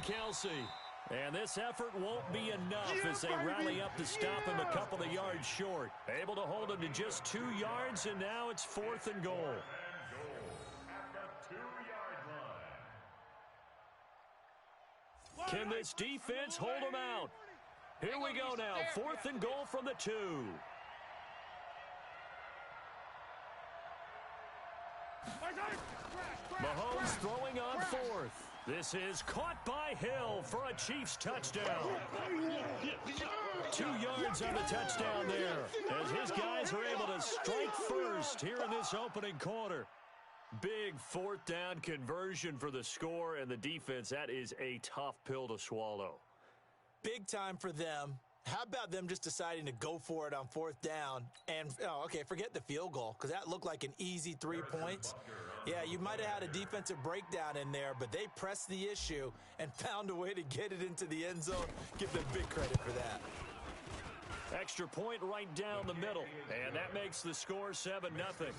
Kelce. And this effort won't be enough as they rally up to stop him a couple of yards short. Able to hold him to just 2 yards, and now it's 4th and goal. Can this defense hold him out? Here we go now. 4th and goal from the 2. Mahomes throwing on 4th. This is caught by Hill for a Chiefs touchdown. 2 yards on the touchdown there as his guys are able to strike first here in this opening quarter. Big 4th down conversion for the score, and the defense, that is a tough pill to swallow. Big time for them. How about them just deciding to go for it on 4th down? And, okay, forget the field goal, because that looked like an easy 3 points. Yeah, you might have had a defensive breakdown in there, but they pressed the issue and found a way to get it into the end zone. Give them big credit for that. Extra point right down the middle, and that makes the score 7-0.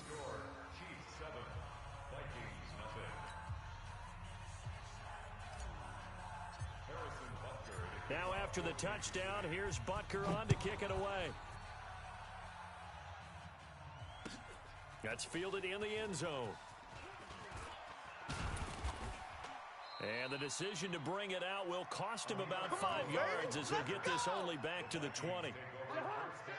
Now after the touchdown, here's Butker on to kick it away. That's fielded in the end zone. And the decision to bring it out will cost him about 5 yards as he'll get this only back to the 20.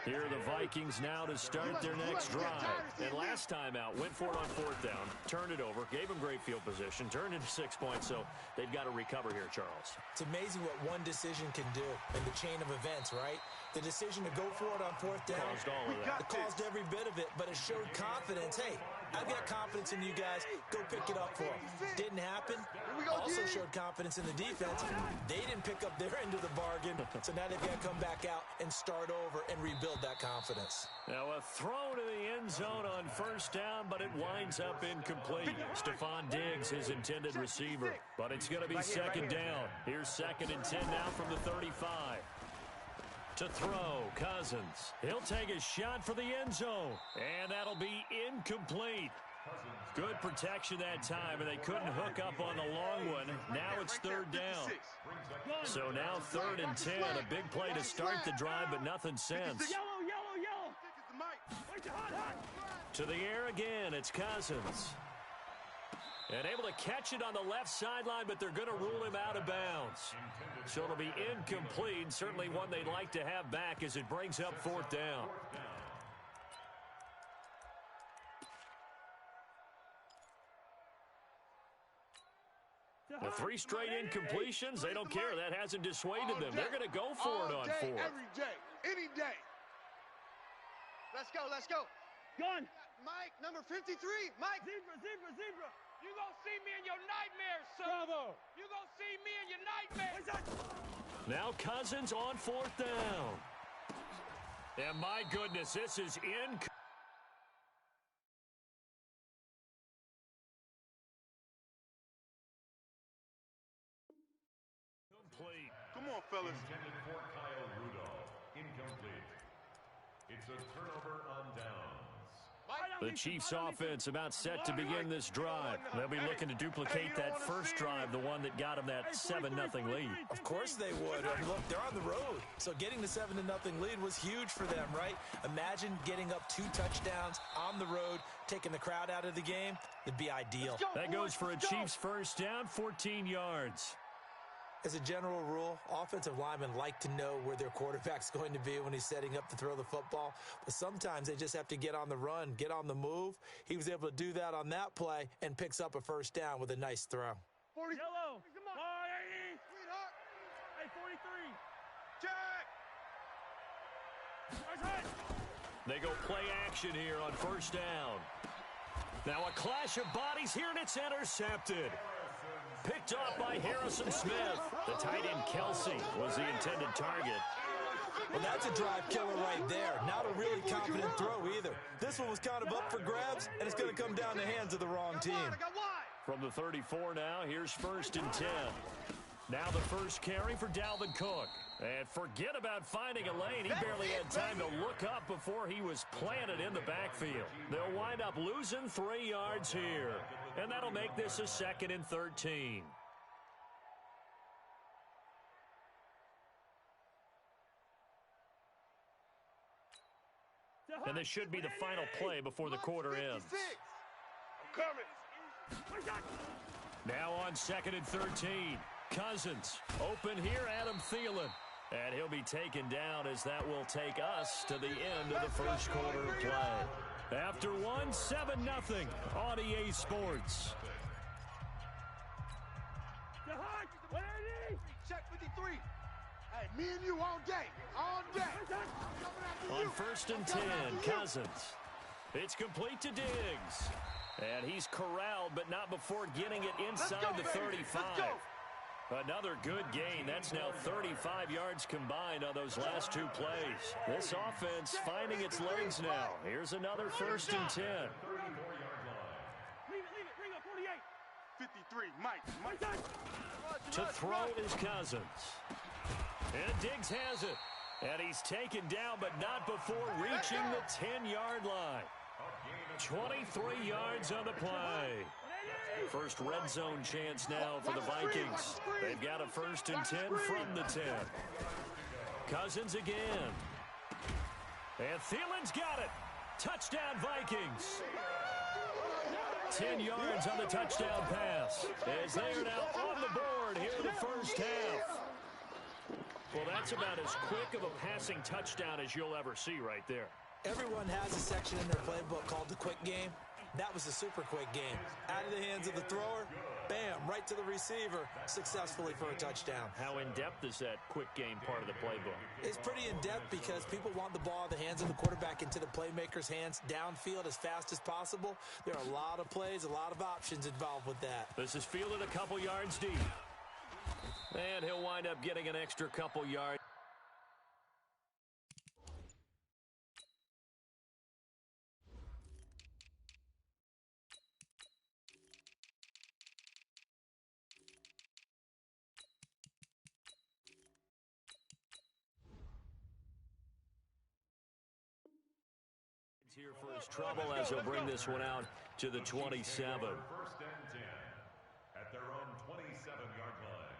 Here are the Vikings now to start their next drive. And last time out, went for it on 4th down, turned it over, gave them great field position, turned into 6 points, so they've got to recover here, Charles. It's amazing what one decision can do in the chain of events, right? The decision to go for it on 4th down caused all of that. It caused every bit of it, but it showed confidence. Hey, I've got confidence in you guys. Go pick it up for them. Didn't happen. Also showed confidence in the defense. They didn't pick up their end of the bargain, so now they've got to come back out and start over and rebuild that confidence. Now a throw to the end zone on 1st down, but it winds up incomplete. Stephon Diggs, his intended receiver, but it's going to be 2nd down. Here's 2nd and 10 now from the 35. To throw, Cousins. He'll take a shot for the end zone, and that'll be incomplete. Good protection that time, and they couldn't hook up on the long one. Now it's 3rd down. So now 3rd and 10, a big play to start the drive, but nothing since. To the air again, it's Cousins. And able to catch it on the left sideline, but they're going to rule him out of bounds. So it'll be incomplete, certainly one they'd like to have back as it brings up 4th down. The 3 straight incompletions, they don't care. That hasn't dissuaded them. They're going to go for it on 4th. Every day, any day. Let's go, let's go. Gun. Mike, number 53. Mike. Zebra. You gonna see me in your nightmares, son. Bravo. You gonna see me in your nightmares. Now Cousins on 4th down. And my goodness, this is incomplete. Come on, fellas. Intended for Kyle Rudolph. Incomplete. It's a turnover on downs. The Chiefs offense about set to begin this drive. They'll be looking to duplicate that first drive, the one that got them that 7-0 lead. Of course they would. I mean, look, they're on the road. So getting the 7-0 lead was huge for them, right? Imagine getting up 2 touchdowns on the road, taking the crowd out of the game. It'd be ideal. That goes for a Chiefs first down, 14 yards. As a general rule, offensive linemen like to know where their quarterback's going to be when he's setting up to throw the football. But sometimes they just have to get on the run, get on the move. He was able to do that on that play and picks up a first down with a nice throw. 40. Yellow. Come on. 80. Sweetheart. Hey, 43. Check. They go play action here on first down. Now a clash of bodies here, and it's intercepted. Picked off by Harrison Smith. The tight end Kelce was the intended target. Well, that's a drive killer right there. Not a really confident throw either. This one was kind of up for grabs, and it's going to come down the hands of the wrong team. From the 34 now, here's 1st and 10. Now the first carry for Dalvin Cook. And forget about finding a lane. He barely had time to look up before he was planted in the backfield. They'll wind up losing 3 yards here. And that'll make this a 2nd and 13. And this should be the final play before the quarter ends. I'm coming. Now on 2nd and 13. Cousins open here, Adam Thielen. And he'll be taken down as that will take us to the end of the first quarter of play. After one, 7-0 on EA Sports. Check 53. Hey, me and you all day. All day. On 1st and 10, Cousins. It's complete to Diggs. And he's corralled, but not before getting it inside the 35. Another good gain. That's now 35 yards combined on those last two plays. This offense finding its legs now. Here's another 1st and 10. 53, Mike. To throw is Cousins. And Diggs has it. And he's taken down, but not before reaching the 10-yard line. 23 yards on the play. First red zone chance now for the Vikings. They've got a 1st and 10 from the 10. Cousins again. And Thielen's got it. Touchdown Vikings. 10 yards on the touchdown pass. As they are now on the board here in the first half. Well, that's about as quick of a passing touchdown as you'll ever see right there. Everyone has a section in their playbook called the quick game. That was a super quick game. Out of the hands of the thrower, bam, right to the receiver, successfully for a touchdown. How in-depth is that quick game part of the playbook? It's pretty in-depth because people want the ball in the hands of the quarterback into the playmaker's hands downfield as fast as possible. There are a lot of plays, a lot of options involved with that. This is fielded a couple yards deep. And he'll wind up getting an extra couple yards. Here for his trouble as he'll bring this one out to the 27. 1st and 10 at their own 27-yard line.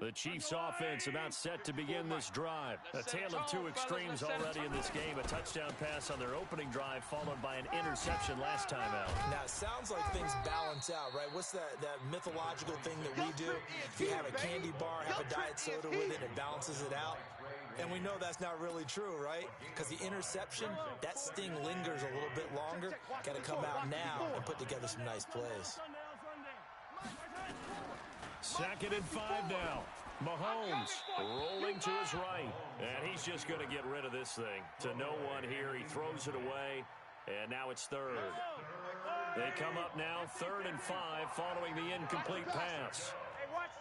The Chiefs offense about set to begin this drive. A tale of two extremes already in this game. A touchdown pass on their opening drive followed by an interception last time out. Now, it sounds like things balance out, right? What's that mythological thing that we do? If you have a candy bar, have a diet soda with it, it balances it out. And we know that's not really true, right? Because the interception, that sting lingers a little bit longer. Got to come out now and put together some nice plays. 2nd and 5 now. Mahomes rolling to his right. And he's just going to get rid of this thing. To no one here. He throws it away. And now it's 3rd. They come up now 3rd and 5 following the incomplete pass. Hey, watch.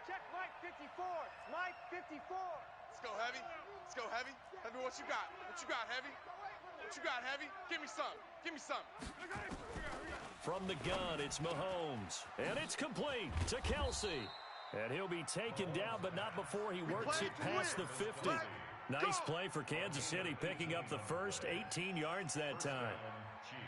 Check Mike 54. Mike 54. Let's go, Heavy. Let's go, Heavy. Heavy, what you got? What you got, Heavy? What you got, Heavy? Give me some. Give me some. From the gun, it's Mahomes. And it's complete to Kelsey. And he'll be taken down, but not before he works it past the 50. Nice play for Kansas City, picking up the first 18 yards that time. Chiefs.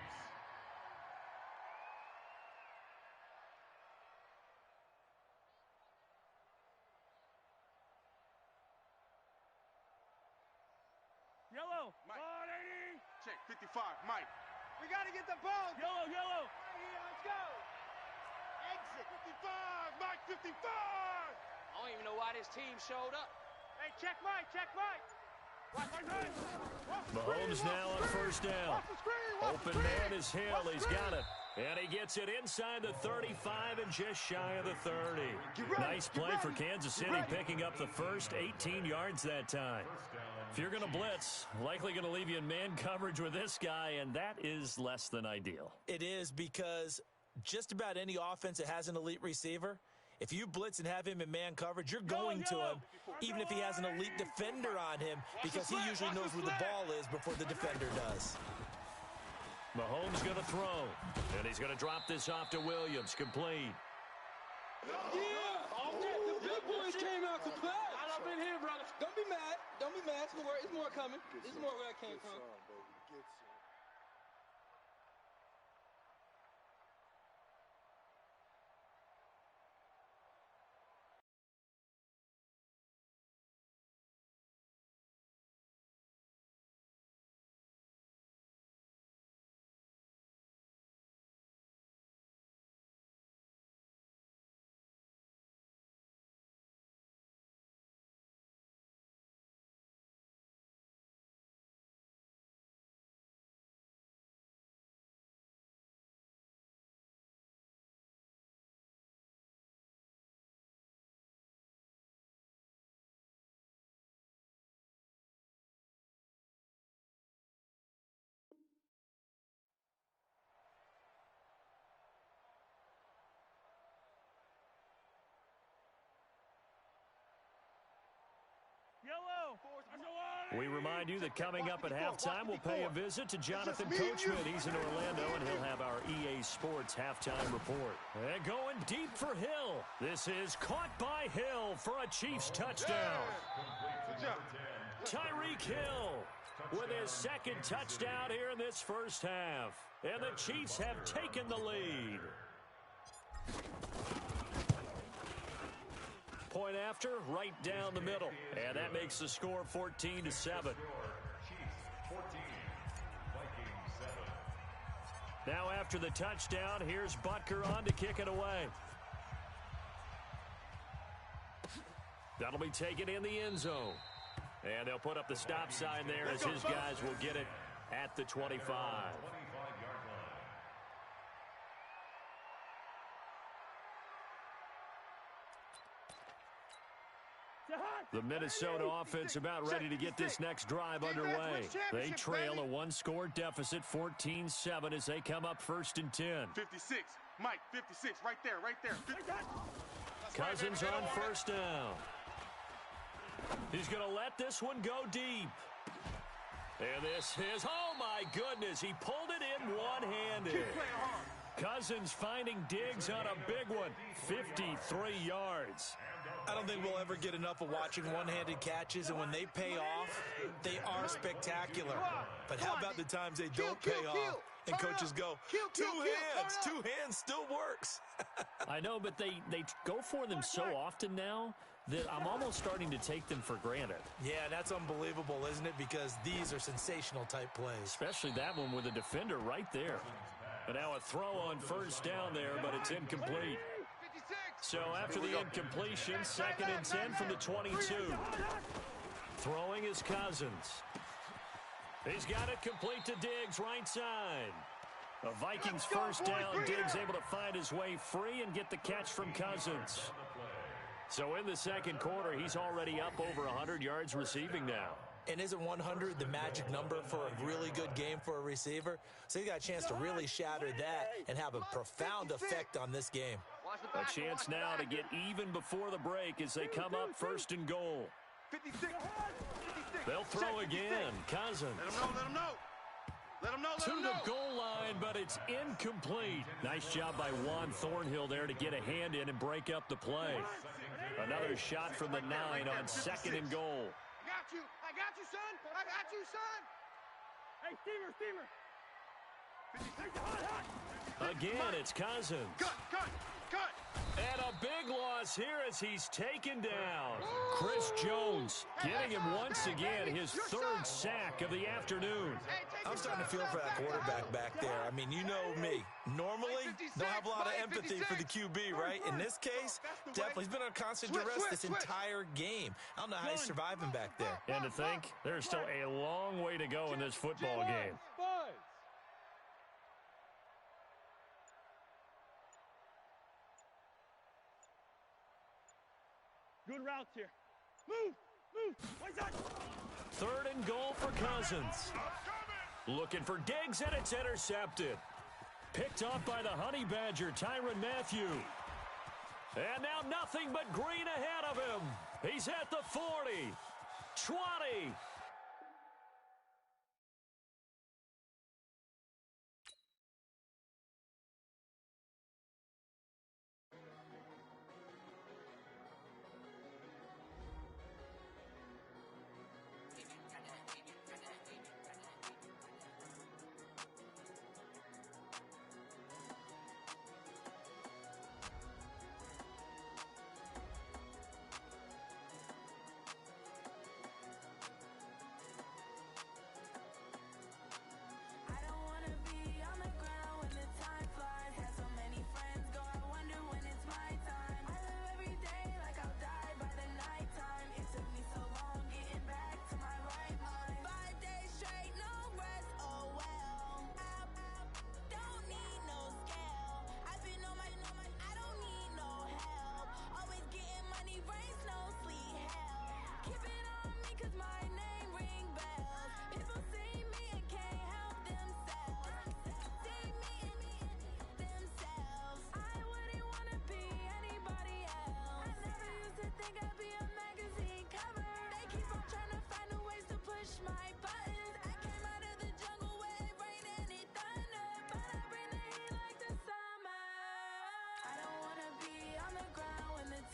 Yellow. Mike. 180. Check 55, Mike. We got to get the ball. Yellow, yellow. Right here, let's go. Exit. 55, Mike 55. I don't even know why this team showed up. Hey, check Mike, check Mike. Watch Mike. Mahomes now on 1st down. Open man is Hill. He's got it. And he gets it inside the 35 and just shy of the 30. Nice play for Kansas City, picking up the first 18 yards that time. If you're going to blitz, likely going to leave you in man coverage with this guy, and that is less than ideal. It is because just about any offense that has an elite receiver, if you blitz and have him in man coverage, you're going to him, even if he has an elite defender on him, because he usually knows where the ball is before the defender does. Mahomes going to throw, and he's going to drop this off to Williams, complete. Yeah, the big boys came out to play. I've been here, brother. Don't be mad. Don't be mad. It's more coming. It's more where I came from. We remind you that coming up at halftime, we'll pay a visit to Jonathan Coachman. He's in Orlando, and he'll have our EA Sports halftime report. And going deep for Hill. This is caught by Hill for a Chiefs touchdown. Tyreek Hill with his second touchdown here in this first half. And the Chiefs have taken the lead. Point after, right down the middle. And that makes the score 14-7. Now after the touchdown, here's Butker on to kick it away. That'll be taken in the end zone. And they'll put up the stop sign there as his guys will get it at the 25. The Minnesota offense about ready to get this next drive underway. They trail a one-score deficit, 14-7, as they come up 1st and 10. 56. Mike, 56. Right there, right there. Cousins on first down. He's going to let this one go deep. And this is, oh my goodness, he pulled it in one-handed. Cousins finding Diggs on a big one, 53 yards. I don't think we'll ever get enough of watching one-handed catches, and when they pay off, they are spectacular. But how about the times they don't pay off, and coaches go, two hands still works. I know, but they go for them so often now that I'm almost starting to take them for granted. Yeah, that's unbelievable, isn't it? Because these are sensational type plays. Especially that one with a defender right there. But now a throw on first down there, but it's incomplete. So after the incompletion, 2nd and 10 from the 22. Throwing is Cousins. He's got it complete to Diggs, right side. The Vikings first down. Diggs able to find his way free and get the catch from Cousins. So in the second quarter, he's already up over 100 yards receiving now. And isn't 100 the magic number for a really good game for a receiver? So he got a chance to really shatter that and have a profound effect on this game. A chance now to get even before the break as they come up 1st and goal. 56. They'll throw again. Cousins. Let him know. To the goal line, but it's incomplete. Nice job by Juan Thornhill there to get a hand in and break up the play. Another shot from the 9 on 2nd and goal. I got you, son. Hey, Steamer. Again, it's Cousins. Cut. And a big loss here as he's taken down. Chris Jones getting him once again his 3rd sack of the afternoon. I'm starting to feel for that quarterback back there. I mean, you know me. Normally, don't have a lot of empathy for the QB, right? In this case, definitely. He's been under constant duress this entire game. I don't know how he's surviving back there. And to think, there's still a long way to go in this football game. Good routes here. Move. 3rd and goal for Cousins. Looking for Diggs, and it's intercepted. Picked off by the Honey Badger, Tyrann Mathieu. And now nothing but green ahead of him. He's at the 40, 20.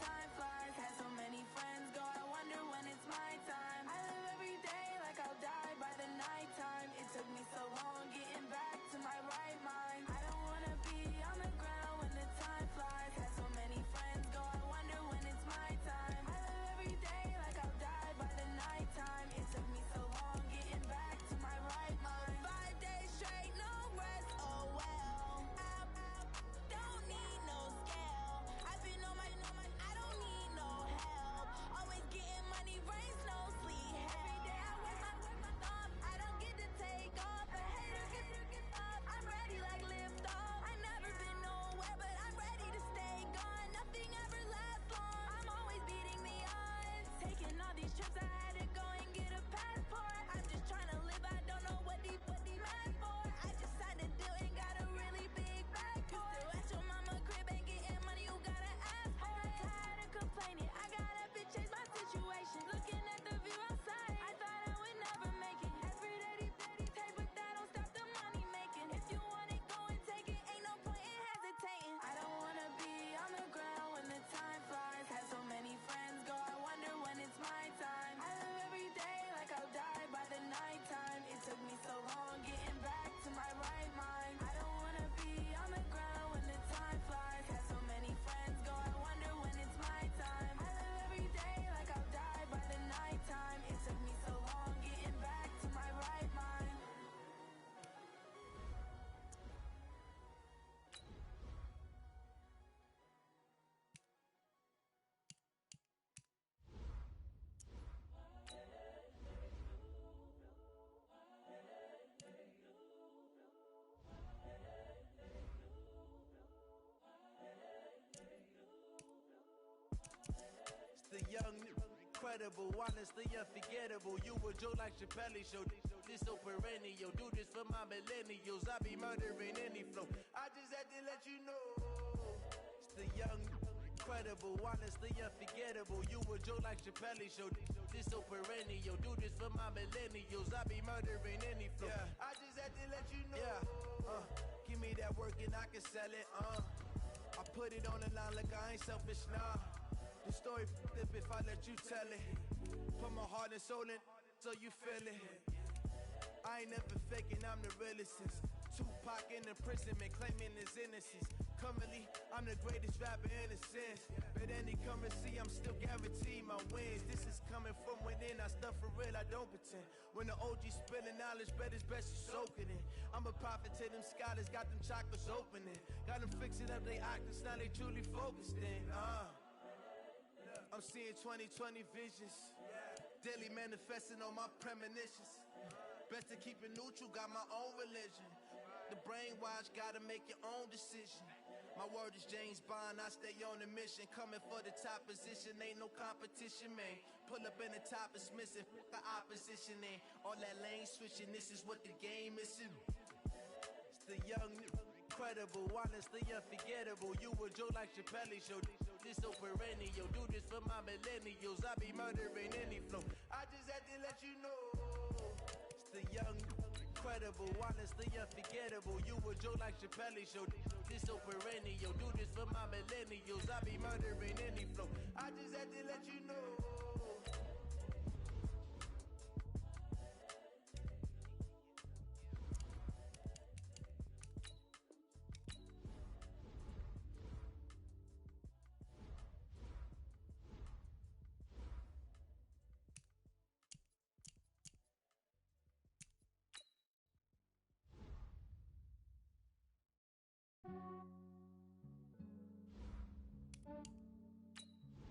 time flies. Had so many friends go, I wonder when it's my time. I live every day like I'll die by the nighttime. It took me so long getting back to my right mind. I don't wanna be on the ground when the time flies. Had so many friends go, I wonder when it's my time. I live every day like I'll die by the nighttime. It took me so long getting back to my right mind. 5 days straight, no rest, oh well. I don't need no scale. I've been on my, I don't need no help. Always getting money, rain, snow, sleet, every day I work my thumb. I don't get to take off, a hater get up. I'm ready like lift off. I've never been nowhere, but I'm ready to stay gone. Nothing ever lasts long. I'm always beating the odds. Taking all these trips, I had to go and get a passport. I'm just trying to live, I don't know what the mad for. I just signed a deal and got a really big bag for it. Still at your mama crib, ain't getting money, you gotta ask for it. Tired of complaining, I got up and changed my situation. Looking at the view outside, I thought I would never make it. Every day they take, but that don't stop the money making. If you want it, go and take it, ain't no point in hesitating. I don't wanna be on the ground when the time flies. Had so many friends go, I wonder when it's my time. I live every day like I'll die by the nighttime. It took me so long getting back to my right mind. I don't wanna be on the ground when the time flies. Had so many friends go, I wonder when it's my time. I live every day like I'll die by the nighttime. It took me so long getting back to my right mind. The young, incredible, honestly unforgettable. You a Joe like Chappelle show. This so perennial. Do this for my millennials. I be murdering any flow. I just had to let you know. It's the young, incredible, honestly unforgettable. You a Joe like Chappelle show. This so perennial. Do this for my millennials. I be murdering any flow. Yeah. I just had to let you know. Yeah. Give me that work and I can sell it. I put it on the line like I ain't selfish, nah. The story f***ed up if I let you tell it. Put my heart and soul in so you feel it. I ain't never faking, I'm the realest since Tupac in imprisonment, claiming his innocence. Currently, I'm the greatest rapper in a sense. But any currency, I'm still guaranteed my wins. This is coming from within, I stuff for real, I don't pretend. When the OG spilling knowledge, bet it's best you soak it in. I'm a prophet to them scholars, got them chakras opening. Got them fixing up they octaves, now they truly focused in. I'm seeing 2020 visions. Daily manifesting on my premonitions. Best to keep it neutral, got my own religion. The brainwash, gotta make your own decision. My word is James Bond, I stay on a mission. Coming for the top position, ain't no competition, man. Pull up in the top is missing, the opposition ain't. All that lane switching, this is what the game is. It's the young, incredible, honestly unforgettable. You a Joe like Chappelle show. This so perennial. Do this for my millennials. I be murdering any flow. I just had to let you know. It's the young, incredible, honestly unforgettable. You a Joe like Chappelle show. This so perennial. Do this for my millennials. I be murdering any flow. I just had to let you know.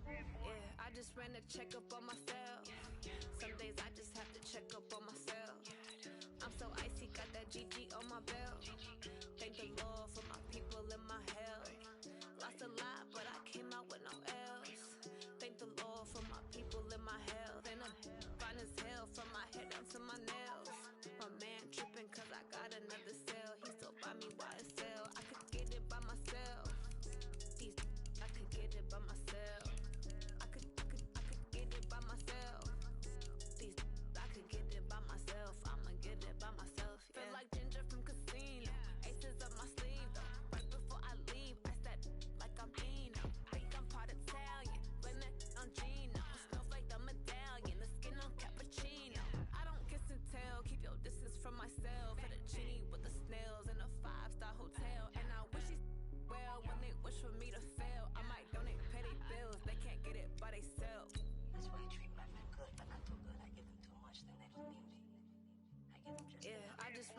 Yeah, I just ran a checkup on myself. Some days I just have to check up on myself. I'm so icy, got that GG on my belt. Thank the Lord for my people and my health. Lost a lot, but I came out with no else. Thank the Lord for my people and my health. And I'm fine as hell from my head down to my nails. My man tripping cause I got another cell. He still buy me YSL. I could get it by myself. I could get it by myself. I could get it by myself. I could get it by myself. I'ma get it by myself. Yeah. Feel like Ginger from Casino. Aces up my sleeve.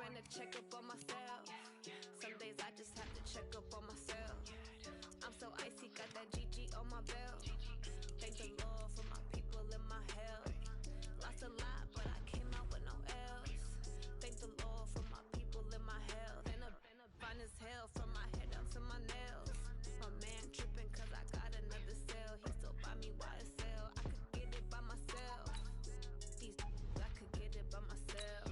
ran a checkup on myself. Some days I just have to check up on myself. I'm so icy, got that GG on my belt. Thank the Lord for my people and my health. Lost a lot, but I came out with no L's. Thank the Lord for my people and my health. And a fine as hell from my head down to my nails. My man tripping cause I got another cell. He still buy me YSL. I could get it by myself. These I could get it by myself.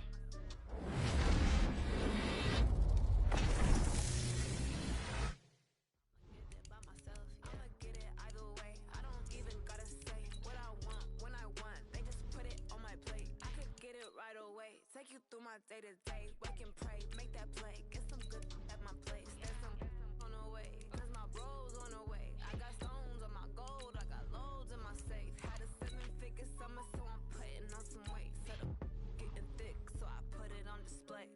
I'ma get it either way. I don't even gotta say what I want when I want. They just put it on my plate. I could get it right away. Take you through my day to day. Wake and pray, make that play. Get some good at my place. There's some on the way. Cause my bro's on the way. I got stones on my gold. I got loads in my safe. Had a 7-figure summer, so I'm putting on some weight. Said I'm getting thick, so I put it on display.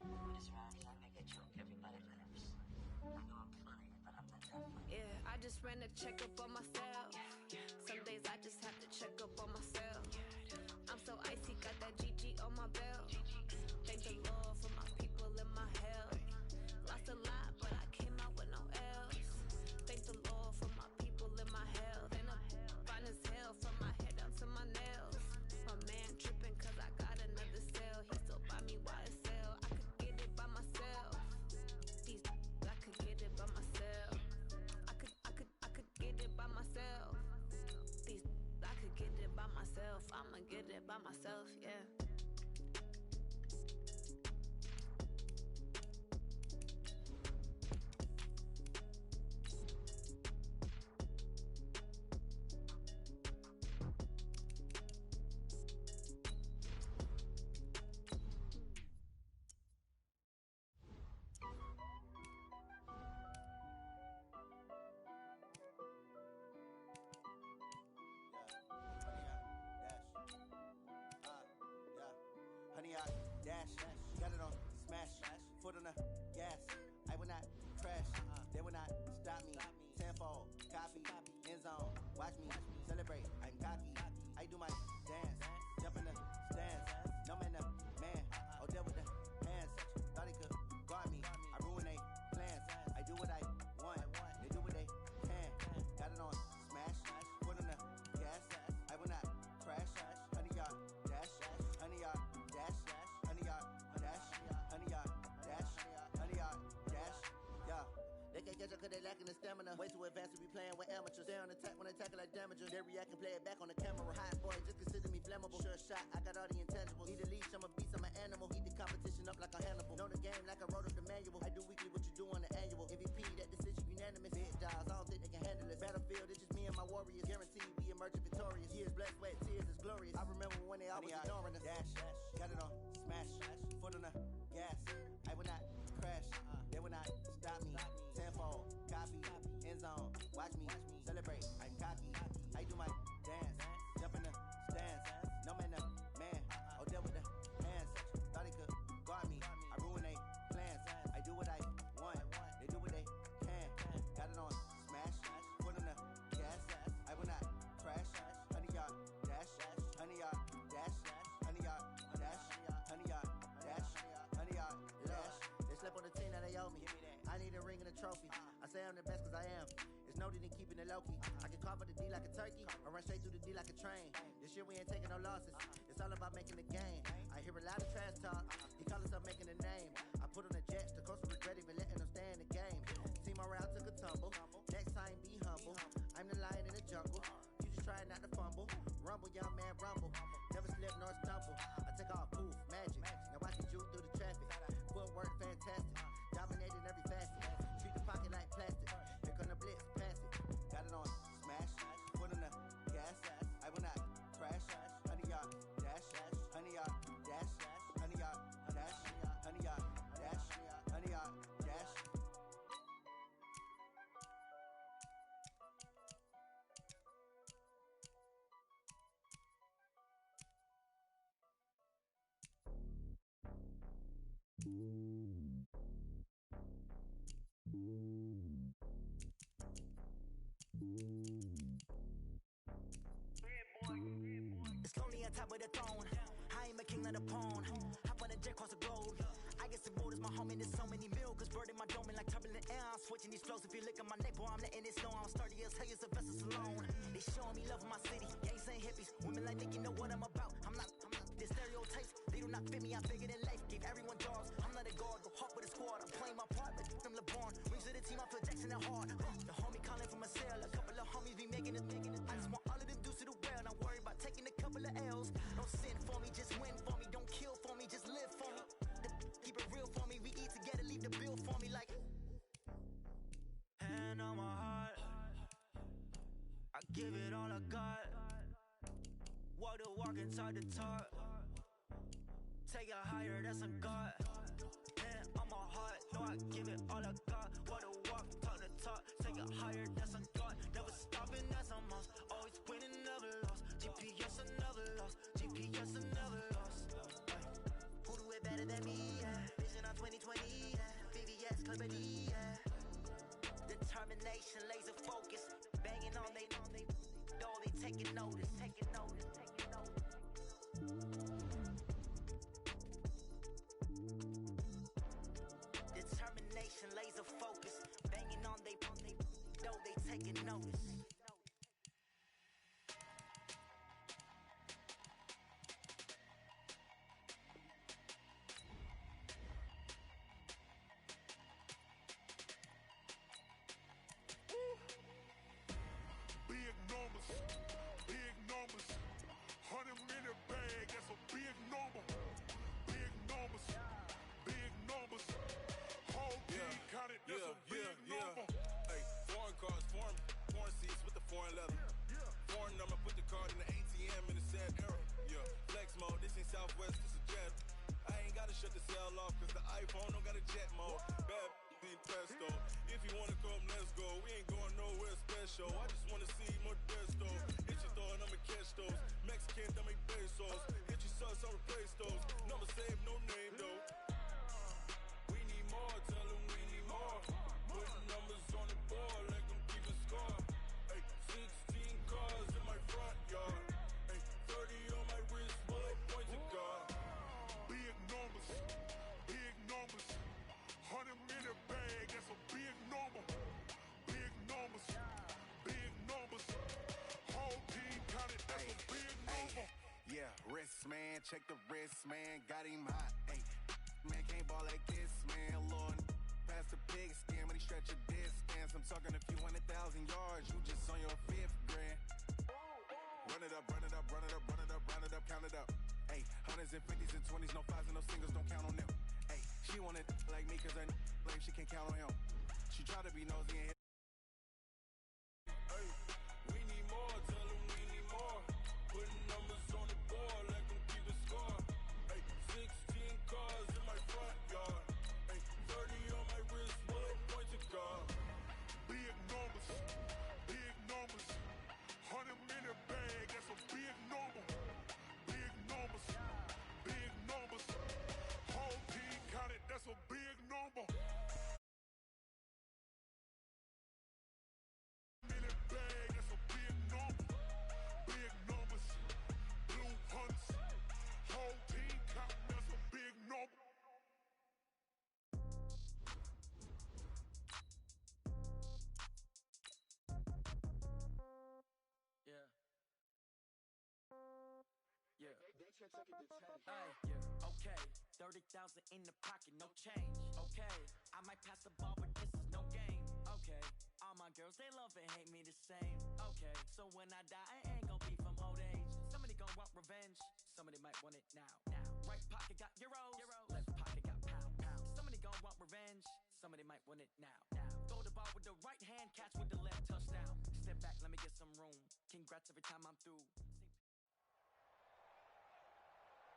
With his rhymes, I make it choke everybody lips. I know I'm funny, but I'm not that funny. Yeah, I just ran a checkup on myself. Some days I just have to check up on myself. I'm so icy, got that GG on my belt. Thank the Lord for my people and my health. Lost a lot, but I came out with no L's. Thank the Lord for my people and my health. And I'm fine as hell from my head down to my nails. My man tripping cause I got another cell. He still buy me YSL. I could get it by myself. These I could get it by myself. I could get it by myself. These I could get it by myself. I'ma get it by myself, yeah. Honey, I dash, got it on smash, foot on the gas. I will not crash, they will not stop me. Tenfold, copy, end zone, watch me celebrate. I'm cocky, I do my dance, jump in the stands. No man, the man, oh there with the hands. Thought he could guard me, I ruin they plans. I do what I want, they do what they can. Got it on smash, foot on the gas. I will not crash, honey, y'all dash, honey, y'all dash, honey, y'all dash, honey, y'all dash, honey, y'all dash, yeah. They can't catch up cause they lacking the stamina. Way too advanced to be playing with amateurs. Stay on attack when they tackle like damages. They react and play it back on the camera. Hot boy, just consider me flammable. Sure shot, I got all the intangibles. Need a leash, I'm a beast, I'm an animal. Eat the competition up like a Hannibal. Know the game like I wrote up the manual. I do weekly what you do on the annual. MVP, that decision unanimous. Big dogs, I don't think they can handle it. Battlefield, it's just me and my warriors. Guaranteed we emerging victorious. Years, blood, sweat, tears, is glorious. I remember when they always ignoring us. Dash, got it on smash, foot on the gas. I will not crash, they will not stop me. Tenfold, copy, end zone, watch me celebrate. I'm cocky, I do my dance, jump in the stands. No man, the man, oh there with the hands. Thought he could guard me, I ruin they plans. I do what I want, they do what they can. Got it on smash, foot on the gas. I will not crash, honey, y'all dash, honey, y'all dash, honey, y'all dash, honey, y'all dash, honey, y'all dash. They slept on the team that they owe me. I need a ring and a trophy. I say I'm the best cause I am. It's no need in keeping it low key. I can carve up the D like a turkey, or run straight through the D like a train. This year we ain't taking no losses. It's all about making the game. I hear a lot of trash talk. He call himself making a name. I put on the jets, the coast regret even letting them stay in the game. Team morale took a tumble. Next time be humble. I'm the lion in the jungle. You just try not to fumble. Rumble, young man, rumble. Never slip nor stumble. I take off, poof, magic. Now watch me juke through the traffic. Footwork fantastic. Dominating every facet. Treat the pocket like plastic. Here come the blitz, pass it. Got it on smash, foot on the gas. I will not crash. Honey, y'all dash, honey, y'all dash, honey, y'all dash, honey, y'all dash, honey, y'all dash. It's lonely on top of the throne. I am a king of the pawn. Hop on a jet across the globe. I toxic waters, my homie, there's so many mil. Cause bird in my dome like turbulent air. I'm switching these flows. If you look at my neck, boy, I'm letting it snow. I'm sturdy as hell, as a vessel alone. They showing me love in my city. Gangs ain't hippies. Women like think you know what I'm about. I'm not the stereotypes. They do not fit me. I'm bigger than life. Give everyone dogs. I'm not a guard. Go hard with a squad. I'm playing my part like them LeBron. Rings to the team. I feel Jackson at heart. The homie calling from a cell. A couple of homies be making it. I just want all of them dudes to the well. Not worry about taking a couple of L's. Don't sin for me, just win for me. Don't kill for me, just live for me. Keep it real for me. We eat together, leave the bill for me like. Hand on my heart, I give it all I got. Walk the walk and talk the talk. Take it higher, that's a God. Hand on my heart, no, I give it all I got. Walk the walk, talk the talk. Take it higher, that's a God. Never stopping, that's a must. Always winning, never lost. GPS, I never lost. GPS, I never lost. Who do it better than me? Yeah. Vision on 2020. Yeah. VVS, Clarity. Yeah. Determination, laser focus. Banging on they door, they taking notice. Taking notice. Taking notice. Determination, laser focus. Banging on they door, they taking notice. Big numbers, 100 minute bag, that's a big number. Big numbers, whole team counted, that's a big number. Hey, foreign cars, foreign seats with the foreign leather. Foreign number, put the card in the ATM in the sad era. Yeah, flex mode, this ain't Southwest, this is Jet. I ain't gotta shut the cell off, cause the iPhone don't got a jet mode. Bad pesto. If you wanna come, let's go. We ain't going nowhere special. I just wanna see more desto. Hit your thought, I'ma catch those. Mexican, I make pesos. Hit your sus, I'll replace those. Number save, no name though. We need more, tell them we need more. Putting numbers on the board, like them keep a score. Hey, 16 cars in my front yard. Hey, 30 on my wrist, bullet point to God. Big numbers, 100 minute bag, that's a big number. Big numbers, whole team counted, that's a big number. Yeah, wrist man, check the wrist man, got him hot. Ay, man can't ball like this, man. Lord, past the pig skin when he stretch a distance. I'm talking a few 100,000 yards, you just on your 5th grand. Run it up, count it up. Ay, hundreds and 50s and 20s, no 5s and no singles, don't count on them. Ay, she want it like me cause her blame, she can't count on him. She try to be nosy and hit. Hey, we need more, tell them we need more. Putting numbers on the board, like them keep a score. Hey, 16 cars in my front yard. Hey, 30 on my wrist, bullet point to God. Big numbers, 100 minute bag, that's a big number. Big numbers, whole team counted, that's a big number. Minute bag, that's a big number. Big numbers, blue hunts, whole team counting, that's a big number. Okay, 30,000 in the pocket, no change. Okay, I might pass the ball, but this is no game. Okay, all my girls, they love and hate me the same. Okay, so when I die, I ain't gon' be from old age. Somebody gon' want revenge, somebody might want it now. Right pocket got euros, left pocket got pound. Somebody gon' want revenge, somebody might want it now. Throw the ball with the right hand, catch with the left, touchdown. Step back, let me get some room. Congrats every time I'm through.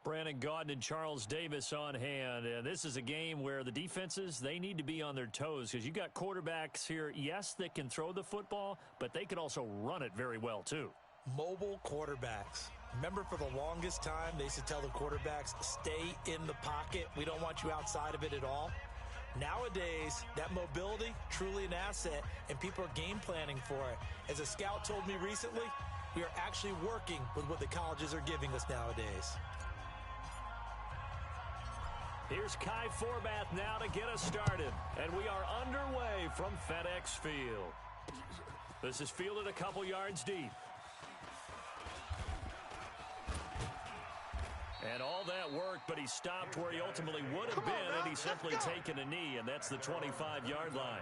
Brandon Gaudin and Charles Davis on hand. This is a game where the defenses, they need to be on their toes because you got quarterbacks here, yes, that can throw the football, but they can also run it very well, too. Mobile quarterbacks. Remember, for the longest time, they used to tell the quarterbacks, stay in the pocket. We don't want you outside of it at all. Nowadays, that mobility, truly an asset, and people are game planning for it. As a scout told me recently, we are actually working with what the colleges are giving us nowadays. Here's Kai Forbath now to get us started. And we are underway from FedEx Field. This is fielded a couple yards deep. And all that work, but he stopped where he ultimately would have been had he simply taken a knee, and that's the 25-yard line.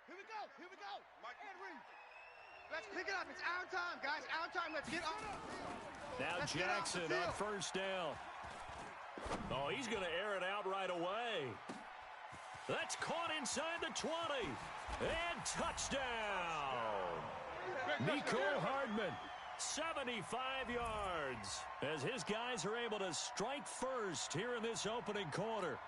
Here we go. Here we go. Mike Henry. Let's pick it up. It's our time, guys. Our time. Let's get on. Now Jackson on first down. Oh, he's going to air it out right away. That's caught inside the 20. And touchdown. Mecole Hardman, 75 yards, as his guys are able to strike first here in this opening quarter.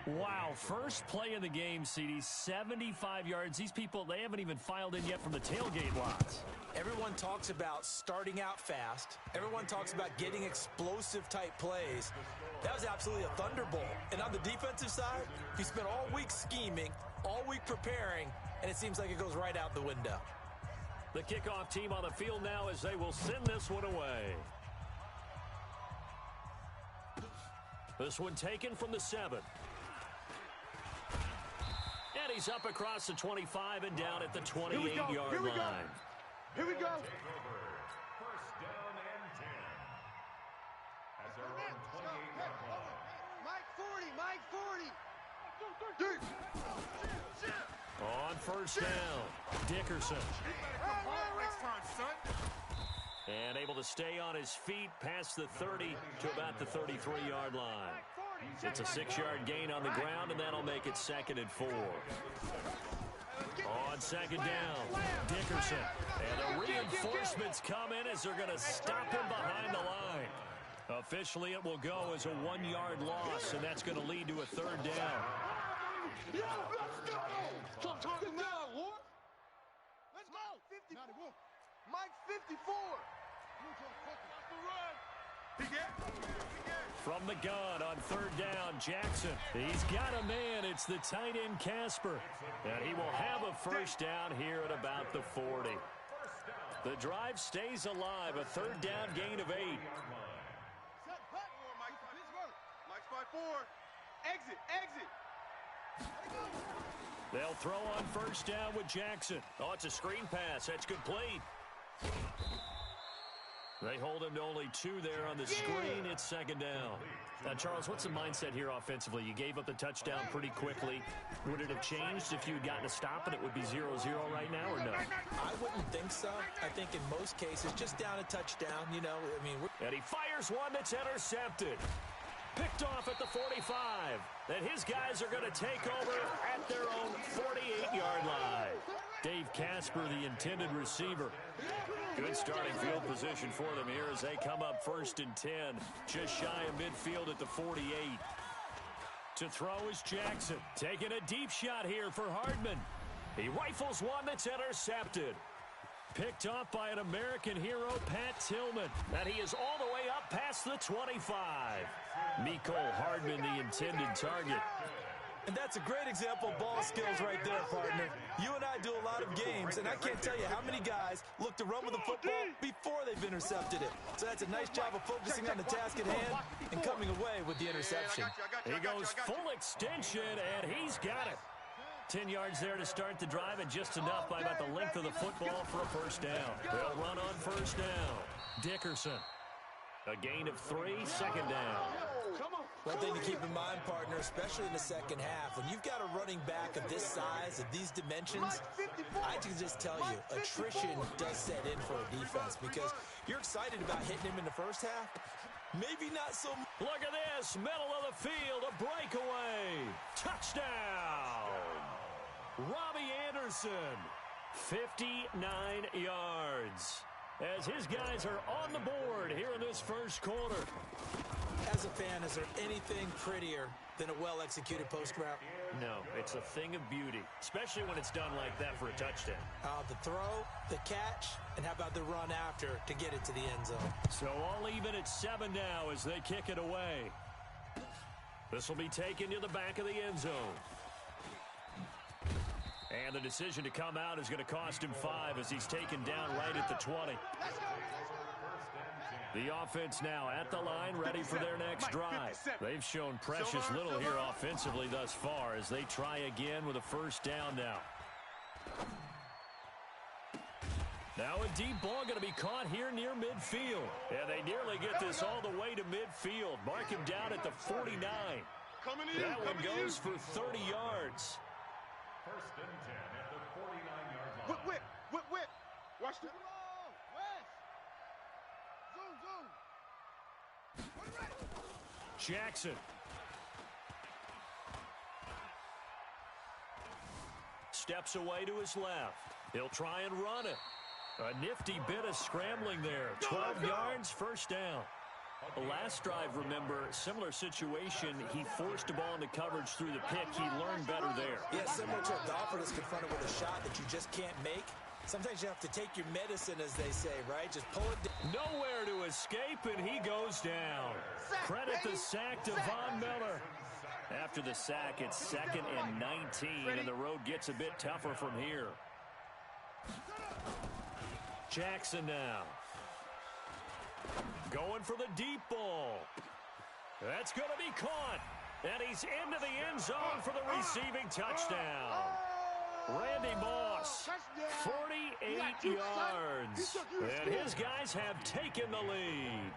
Wow, first play of the game, CD, 75 yards. These people, they haven't even filed in yet from the tailgate lots. Everyone talks about starting out fast. Everyone talks about getting explosive-type plays. That was absolutely a thunderbolt. And on the defensive side, he spent all week scheming, all week preparing, and it seems like it goes right out the window. The kickoff team on the field now as they will send this one away. This one taken from the 7. And he's up across the 25 and down at the 28-yard line. Here we go. First down and 10. At their own 28-yard line. Mike 40. Mike 40. On first down, Dickerson. Next time, son. And able to stay on his feet past the 30 to about the 33-yard line. It's a 6-yard gain on the ground, and that'll make it 2nd and 4. On second down, Dickerson. And the reinforcements come in as they're going to stop him behind the line. Officially, it will go as a 1-yard loss, and that's going to lead to a 3rd down. Let's go. Let's go. 54. Mike 54. From the gun on 3rd down, Jackson. He's got a man. It's the tight end, Casper. And he will have a first down here at about the 40. The drive stays alive. A 3rd down gain of 8. Mike's by 4. Exit. They'll throw on first down with Jackson. Oh, it's a screen pass. That's complete. They hold him to only 2 there on the screen. It's 2nd down. Now, Charles, what's the mindset here offensively? You gave up the touchdown pretty quickly. Would it have changed if you had gotten a stop and it would be 0-0 right now, or no? I wouldn't think so. I think in most cases, just down a touchdown, you know, I mean. And he fires one that's intercepted. Picked off at the 45. And his guys are going to take over at their own 48-yard line. Dave Casper, the intended receiver. Good starting field position for them here as they come up 1st and 10. Just shy of midfield at the 48. To throw is Jackson. Taking a deep shot here for Hardman. He rifles one that's intercepted. Picked off by an American hero, Pat Tillman. And he is all the way up past the 25. Mecole Hardman, the intended target. And that's a great example of ball skills right there, partner. You and I do a lot of games, and I can't tell you how many guys look to run with the football before they've intercepted it. So that's a nice job of focusing on the task at hand and coming away with the interception. He goes full extension, and he's got it. 10 yards there to start the drive, and just enough by about the length of the football for a first down. They'll run on first down. Dickerson. A gain of 3, 2nd down. One thing to keep in mind, partner, especially in the second half, when you've got a running back of this size, of these dimensions, I can just tell you, attrition does set in for a defense because you're excited about hitting him in the first half. Maybe not so much. Look at this, middle of the field, a breakaway. Touchdown. Robbie Anderson, 59 yards. As his guys are on the board here in this first quarter. As a fan, is there anything prettier than a well-executed post route? No, it's a thing of beauty, especially when it's done like that for a touchdown. The throw, the catch, and how about the run after to get it to the end zone? So all even at 7 now as they kick it away. This will be taken to the back of the end zone. And the decision to come out is going to cost him 5 as he's taken down right at the 20. The offense now at the line, ready for their next drive. They've shown precious little here offensively thus far as they try again with a first down now. Now a deep ball going to be caught here near midfield. And they nearly get this all the way to midfield. Mark him down at the 49. That one goes for 30 yards. First and 10 at the 49-yard line. Whip. Watch the... Jackson. Steps away to his left. He'll try and run it. A nifty bit of scrambling there. 12 yards, first down. Last drive, remember, similar situation. He forced a ball into coverage through the pick. He learned better there. Yeah, similar to a golfer that's confronted with a shot that you just can't make. Sometimes you have to take your medicine, as they say, right? Just pull it down. Nowhere to escape, and he goes down. Credit the sack to Von Miller. After the sack, it's 2nd and 19, and the road gets a bit tougher from here. Jackson now. Going for the deep ball. That's going to be caught. And he's into the end zone for the receiving touchdown. Randy Moss, 48 yards. And his guys have taken the lead.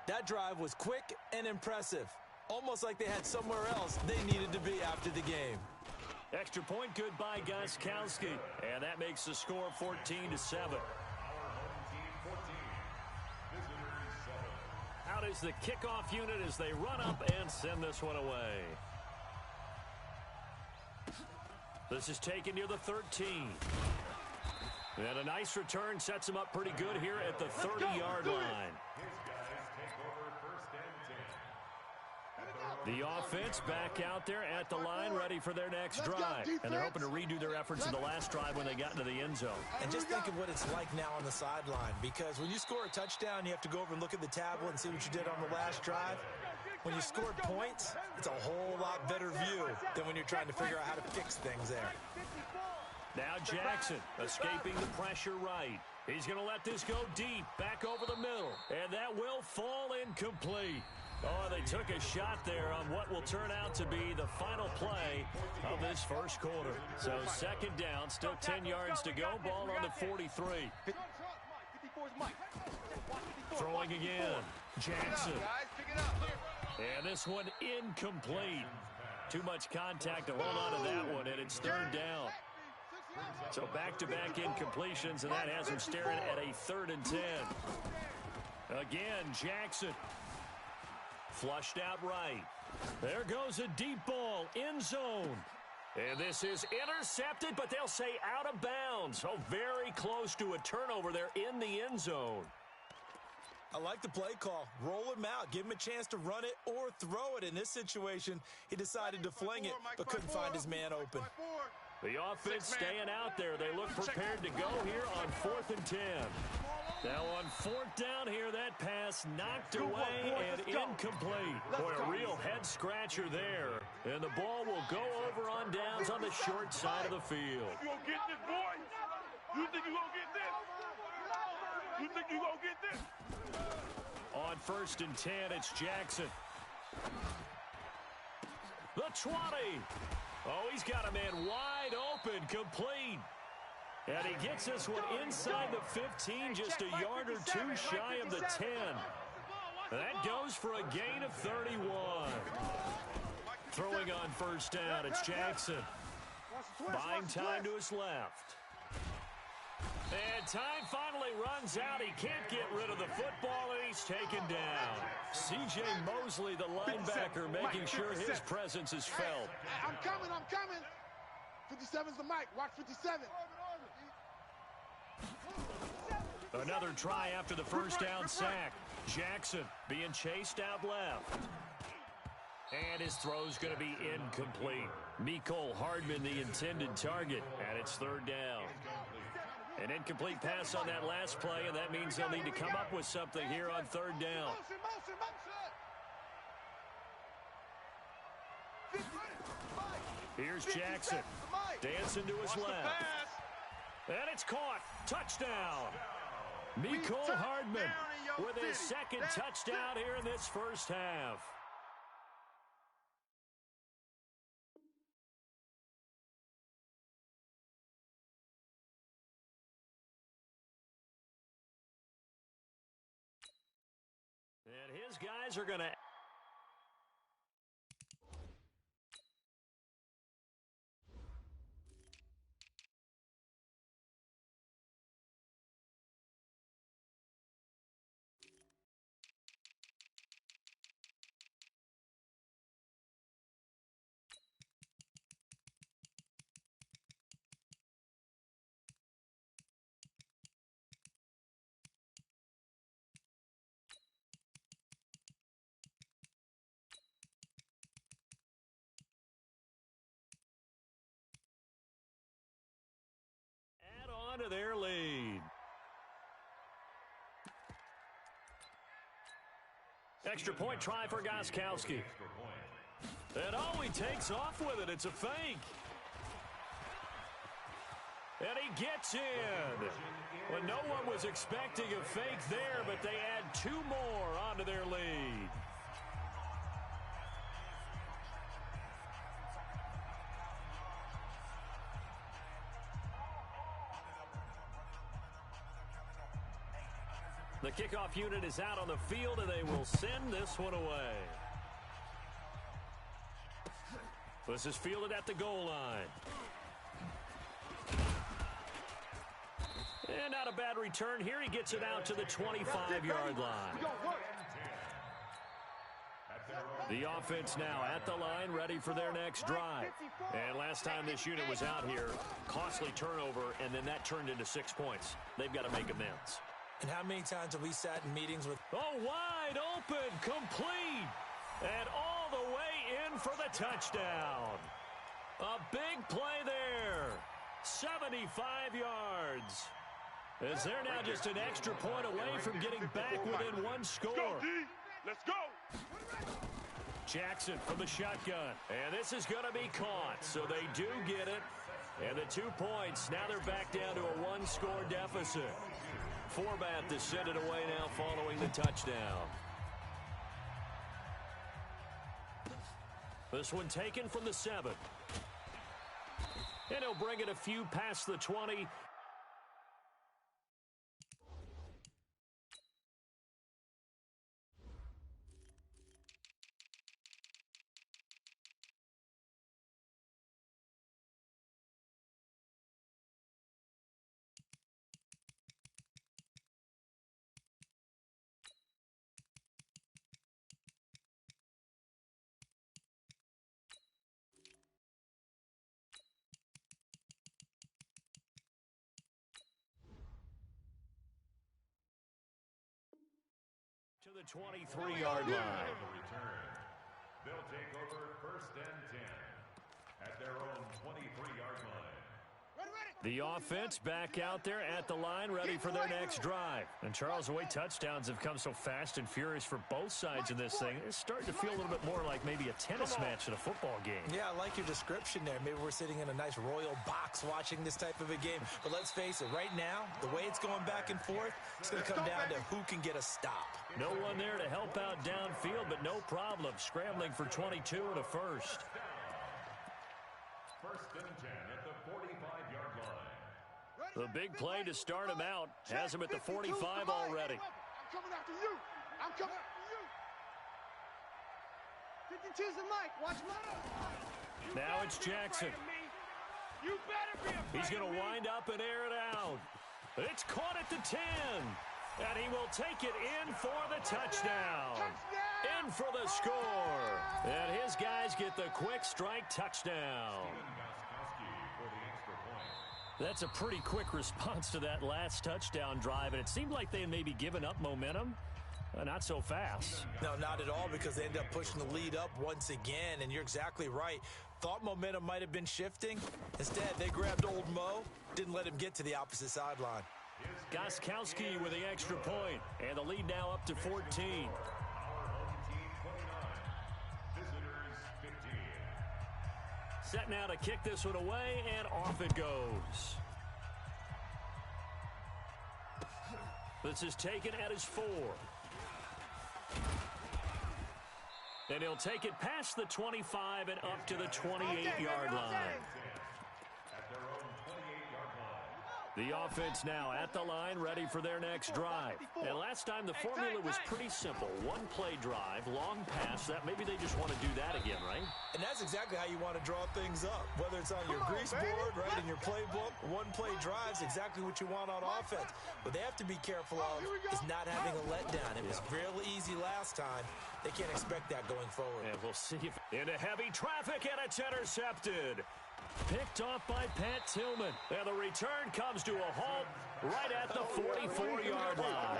That drive was quick and impressive. Almost like they had somewhere else they needed to be after the game. Extra point good by Gostkowski. And that makes the score 14-7. Out is the kickoff unit as they run up and send this one away. This is taken near the 13. And a nice return sets him up pretty good here at the 30-yard line. The offense back out there at the line, ready for their next drive. And they're hoping to redo their efforts in the last drive when they got into the end zone. And just think of what it's like now on the sideline, because when you score a touchdown, you have to go over and look at the tablet and see what you did on the last drive. When you scored points, it's a whole lot better view than when you're trying to figure out how to fix things there. Now Jackson escaping the pressure right. He's going to let this go deep, back over the middle. And that will fall incomplete. Oh, they took a shot there on what will turn out to be the final play of this first quarter. So 2nd down, still 10 yards to go. Ball on the 43. Throwing again. Jackson. And this one incomplete. Too much contact to hold on to that one, and it's 3rd down. So back-to-back incompletions, and that has him staring at a 3rd and 10. Again, Jackson. Flushed out right. There goes a deep ball, end zone. And this is intercepted, but they'll say out of bounds. So very close to a turnover there in the end zone. I like the play call. Roll him out. Give him a chance to run it or throw it. In this situation, he decided to fling it, but couldn't find his man open. The offense staying out there. They look prepared to go here on 4th and 10. Now on 4th down here, that pass knocked away and incomplete. Boy, a real head-scratcher there. And the ball will go over on downs on the short side of the field. You gonna get this, boy? You think you gonna get this? You think you gonna get this? On 1st and 10, it's Jackson. The 20. Oh, he's got a man wide open, complete. And he gets this one inside the 15, just a yard or two shy of the 10. That goes for a gain of 31. Throwing on 1st down, it's Jackson. Buying time to his left. And time finally runs out. He can't get rid of the football, and he's taken down. C.J. Mosley, the linebacker, making sure his presence is felt. I'm coming. 57's the mic. Watch 57. Another try after the first down sack. Jackson being chased out left. And his throw's going to be incomplete. Mecole Hardman, the intended target, and it's 3rd down. An incomplete pass on that last play, and that means they'll need to come up with something here on 3rd down. Here's Jackson. Dancing to his left. And it's caught. Touchdown. Mecole Hardman with his second touchdown here in this first half. And his guys are going to... to their lead. Extra point try for Gostkowski. And oh, he takes off with it. It's a fake. And he gets in. Well, no one was expecting a fake there, but they add 2 more onto their lead. The kickoff unit is out on the field, and they will send this one away. This is fielded at the goal line. And not a bad return here. He gets it out to the 25-yard line. The offense now at the line, ready for their next drive. And last time this unit was out here, costly turnover, and then that turned into 6 points. They've got to make amends. And how many times have we sat in meetings with... Oh, wide open, complete, and all the way in for the touchdown. A big play there, 75 yards. As they're now just an extra point away from getting back within 1 score. Let's go. Jackson from the shotgun, and this is going to be caught, so they do get it. And the 2 points, now they're back down to a 1-score deficit. Forbath to send it away now following the touchdown. This one taken from the 7. And he'll bring it a few past the 20. To the 23-yard line. They'll take over 1st and 10 at their own 23-yard line. The offense back out there at the line, ready for their next drive. And Charles, the way touchdowns have come so fast and furious for both sides of this thing, it's starting to feel a little bit more like maybe a tennis match in a football game. Yeah, I like your description there. Maybe we're sitting in a nice royal box watching this type of a game. But let's face it, right now, the way it's going back and forth, it's going to come down to who can get a stop. No one there to help out downfield, but no problem. Scrambling for 22 and a first. 1st and 10 at the 45-yard line. The big play to start him out has him at the 45 already. I'm coming after you. I'm coming after you. 52's the mic. Watch my... Now it's Jackson. You better be He's going to wind up and air it out. It's caught at the 10. And he will take it in for the touchdown. In for the score. And his guys get the quick strike touchdown. That's a pretty quick response to that last touchdown drive. And it seemed like they had maybe given up momentum. Not so fast. No, not at all, because they ended up pushing the lead up once again. And you're exactly right. Thought momentum might have been shifting. Instead, they grabbed old Mo, didn't let him get to the opposite sideline. Gostkowski with the extra point, and the lead now up to 14. Our home team 29, visitors set now to kick this one away, and off it goes. This is taken at his 4. And he'll take it past the 25 and up to the 28-yard line. The offense now at the line, ready for their next drive. And last time the formula was pretty simple. One-play drive, long pass. That maybe they just want to do that again, right? And that's exactly how you want to draw things up. Whether it's on your grease board, right, in your playbook, one-play drives, exactly what you want on offense. What they have to be careful of is not having a letdown. It was real easy last time. They can't expect that going forward. And we'll see if into heavy traffic, and it's intercepted. Picked off by Pat Tillman. And the return comes to a halt right at the 44-yard line.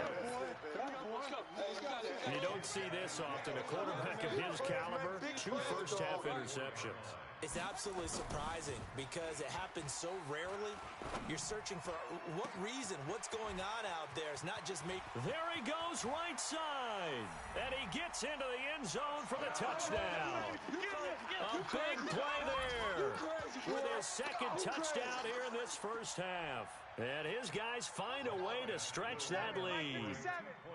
You don't see this often. A quarterback of his caliber, 2 first-half interceptions. It's absolutely surprising because it happens so rarely. You're searching for what reason, what's going on out there. It's not just me. There he goes right side. And he gets into the end zone for the touchdown. A big play there with his second touchdown here in this first half. And his guys find a way to stretch that lead.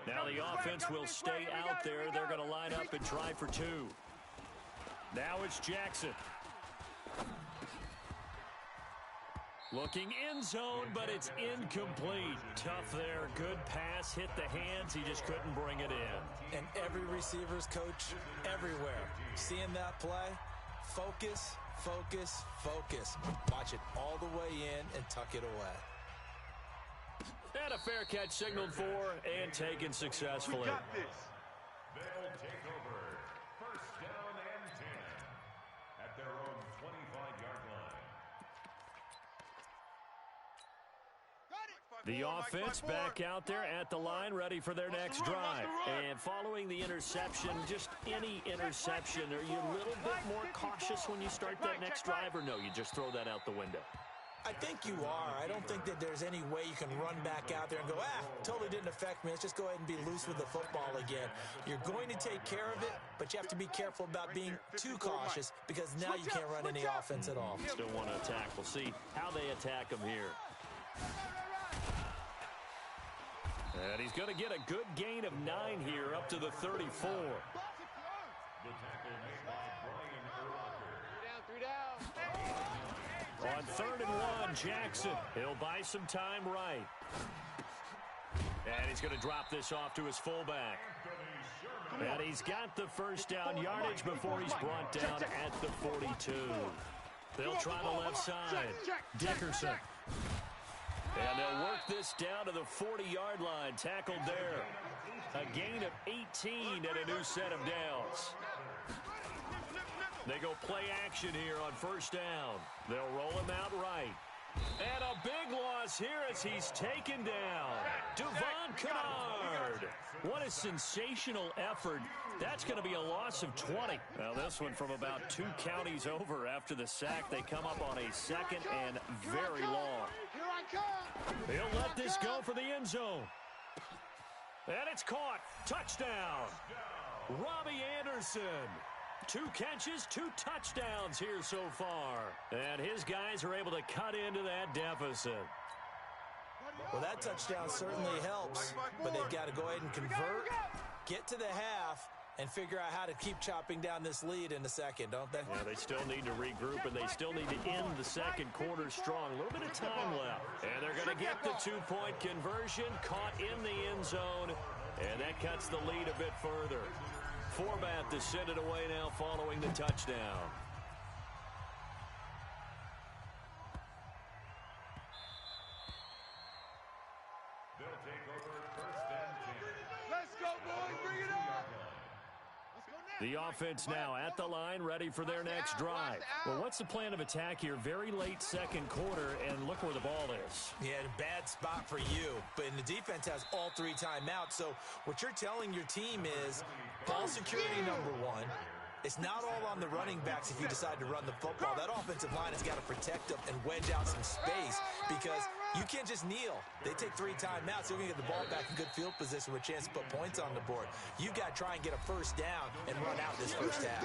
Now the offense will stay out there. They're going to line up and try for 2. Now it's Jackson. Looking end zone, but it's incomplete. Tough there. Good pass. Hit the hands. He just couldn't bring it in. And every receiver's coach everywhere. Seeing that play, focus, focus, focus. Watch it all the way in and tuck it away. And a fair catch signaled for and taken successfully. We got this. They'll take over. First down and 10 at their own 25-yard line. The offense back out there at the line, ready for their next drive. And following the interception, just any interception, are you a little bit more cautious when you start that next drive, or no, you just throw that out the window? I think you are. I don't think that there's any way you can run back out there and go, totally didn't affect me. Let's just go ahead and be loose with the football again. You're going to take care of it, but you have to be careful about being too cautious because now you can't run any offense at all. Still want to attack. We'll see how they attack him here. And he's going to get a good gain of 9 here up to the 34. The tackle made by Brian Urlacher. 3 down. On 3rd and 1, Jackson. He'll buy some time right. And he's going to drop this off to his fullback. And he's got the first down yardage before he's brought down at the 42. They'll try the left side. Dickerson. And they'll work this down to the 40-yard line. Tackled there. A gain of 18 and a new set of downs. They go play action here on first down. They'll roll him out right. And a big loss here as he's taken down. Devon Kennard. What a sensational effort. That's going to be a loss of 20. Now this one from about 2 counties over after the sack. They come up on a 2nd and very long. He'll let this go for the end zone. And it's caught. Touchdown. Robbie Anderson. 2 catches, 2 touchdowns here so far. And his guys are able to cut into that deficit. Well, that touchdown certainly helps, but they've got to go ahead and convert, get to the half, and figure out how to keep chopping down this lead in the second, don't they? Yeah, they still need to regroup, and they still need to end the second quarter strong. A little bit of time left. And they're going to get the 2-point conversion, caught in the end zone, and that cuts the lead a bit further. Forbath to send it away now following the touchdown. They'll take over first and 10. Let's go, boys. Bring it up. The offense now at the line, ready for their next drive. Well, what's the plan of attack here? Very late second quarter, and look where the ball is. Yeah, a bad spot for you, but the defense has all 3 timeouts. So what you're telling your team is ball security number 1. It's not all on the running backs if you decide to run the football. That offensive line has got to protect them and wedge out some space because you can't just kneel. They take 3 timeouts. You're going to get the ball back in good field position with a chance to put points on the board. You got to try and get a first down and run out this first half.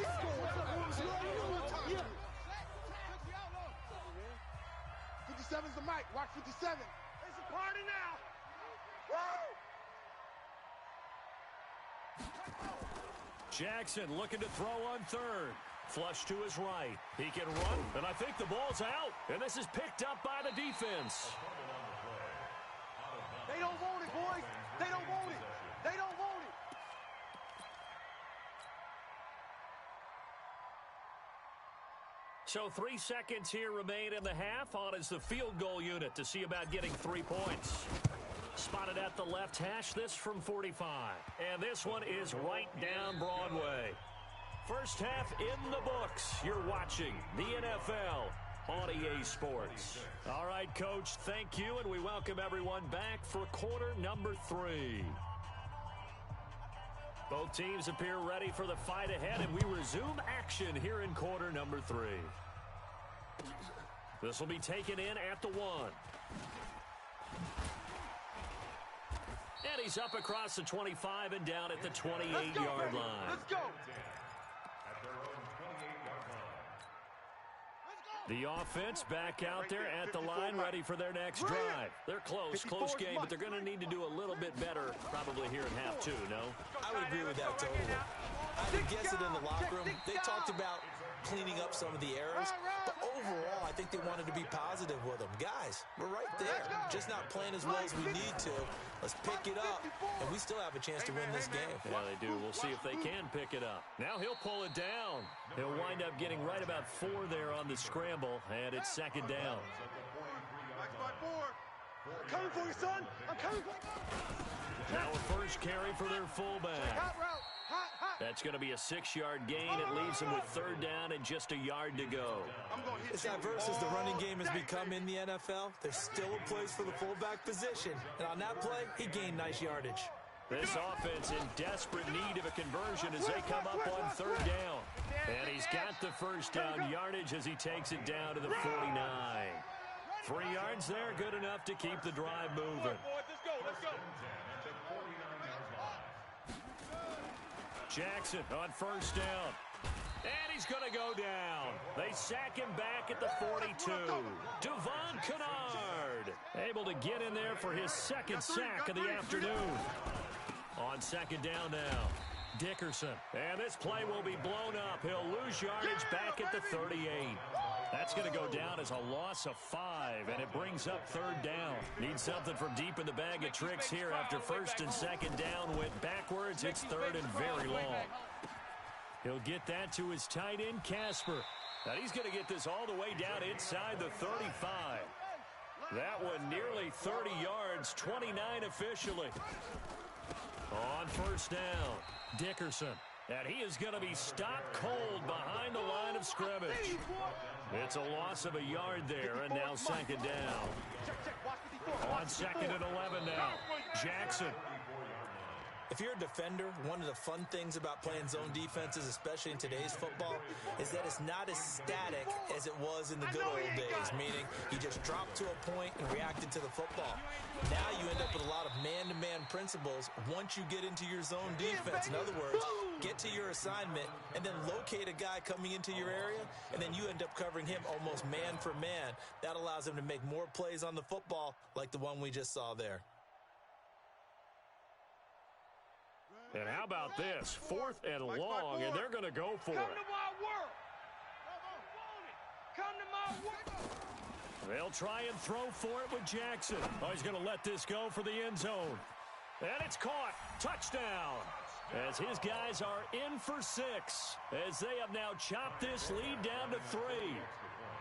57's the mic. Watch 57. It's a party now. Woo! Jackson looking to throw on third. Flush to his right. He can run, and I think the ball's out. And this is picked up by the defense. They don't want it, boys. They don't want it. They don't want it. So 3 seconds here remain in the half. On is the field goal unit to see about getting 3 points. Spotted at the left hash, this from 45. And this one is right down Broadway. First half in the books. You're watching the NFL on EA Sports. All right, Coach, thank you, and we welcome everyone back for quarter number 3. Both teams appear ready for the fight ahead, and we resume action here in quarter number 3. This will be taken in at the 1. And he's up across the 25 and down at the 28-yard line. Let's go. The offense back out there at the line, ready for their next drive. They're close game, but they're going to need to do a little bit better probably here in half 2, no? I would agree with that totally. I would guess it in the locker room. They talked about cleaning up some of the errors, but overall, I think they wanted to be positive with them. Guys, we're right there. Just not playing as well as we need to. Let's pick it up, and we still have a chance to win this game. Yeah, they do. We'll see if they can pick it up. Now he'll pull it down. He'll wind up getting right about 4 there on the scramble, and it's second down. I'm coming for you, son. I'm coming for you. Now a first carry for their fullback. Hot route. Hot. That's going to be a 6-yard gain. It leaves them with third down and just a yard to go. As diverse as the running game has become in the NFL, there's still a place for the fullback position. And on that play, he gained nice yardage. This offense in desperate need of a conversion as they come up on third down. And he's got the first down yardage as he takes it down to the 49. 3 yards there, good enough to keep the drive moving. Let's go. Jackson on first down. And he's going to go down. They sack him back at the 42. Devon Kennard able to get in there for his second sack of the afternoon. On second down now, Dickerson. And this play will be blown up. He'll lose yardage back at the 38. That's going to go down as a loss of 5, and it brings up third down. Need something from deep in the bag of tricks here after first and second down went backwards. It's third and very long. He'll get that to his tight end, Casper. Now he's going to get this all the way down inside the 35. That one nearly 30 yards, 29 officially. On first down, Dickerson. And he is going to be stopped cold behind the line of scrimmage. It's a loss of a yard there, and now second down. On second and 11 now, Jackson. If you're a defender, one of the fun things about playing zone defenses, especially in today's football, is that it's not as static as it was in the good old days, meaning you just dropped to a point and reacted to the football. Now you end up with a lot of man-to-man principles once you get into your zone defense. In other words, get to your assignment and then locate a guy coming into your area, and then you end up covering him almost man for man. That allows him to make more plays on the football like the one we just saw there. And how about this? 4th and long, and they're going to go for it. Come to my work. Come to my work. They'll try and throw for it with Jackson. Oh, he's going to let this go for the end zone. And it's caught. Touchdown. As his guys are in for 6. As they have now chopped this lead down to 3.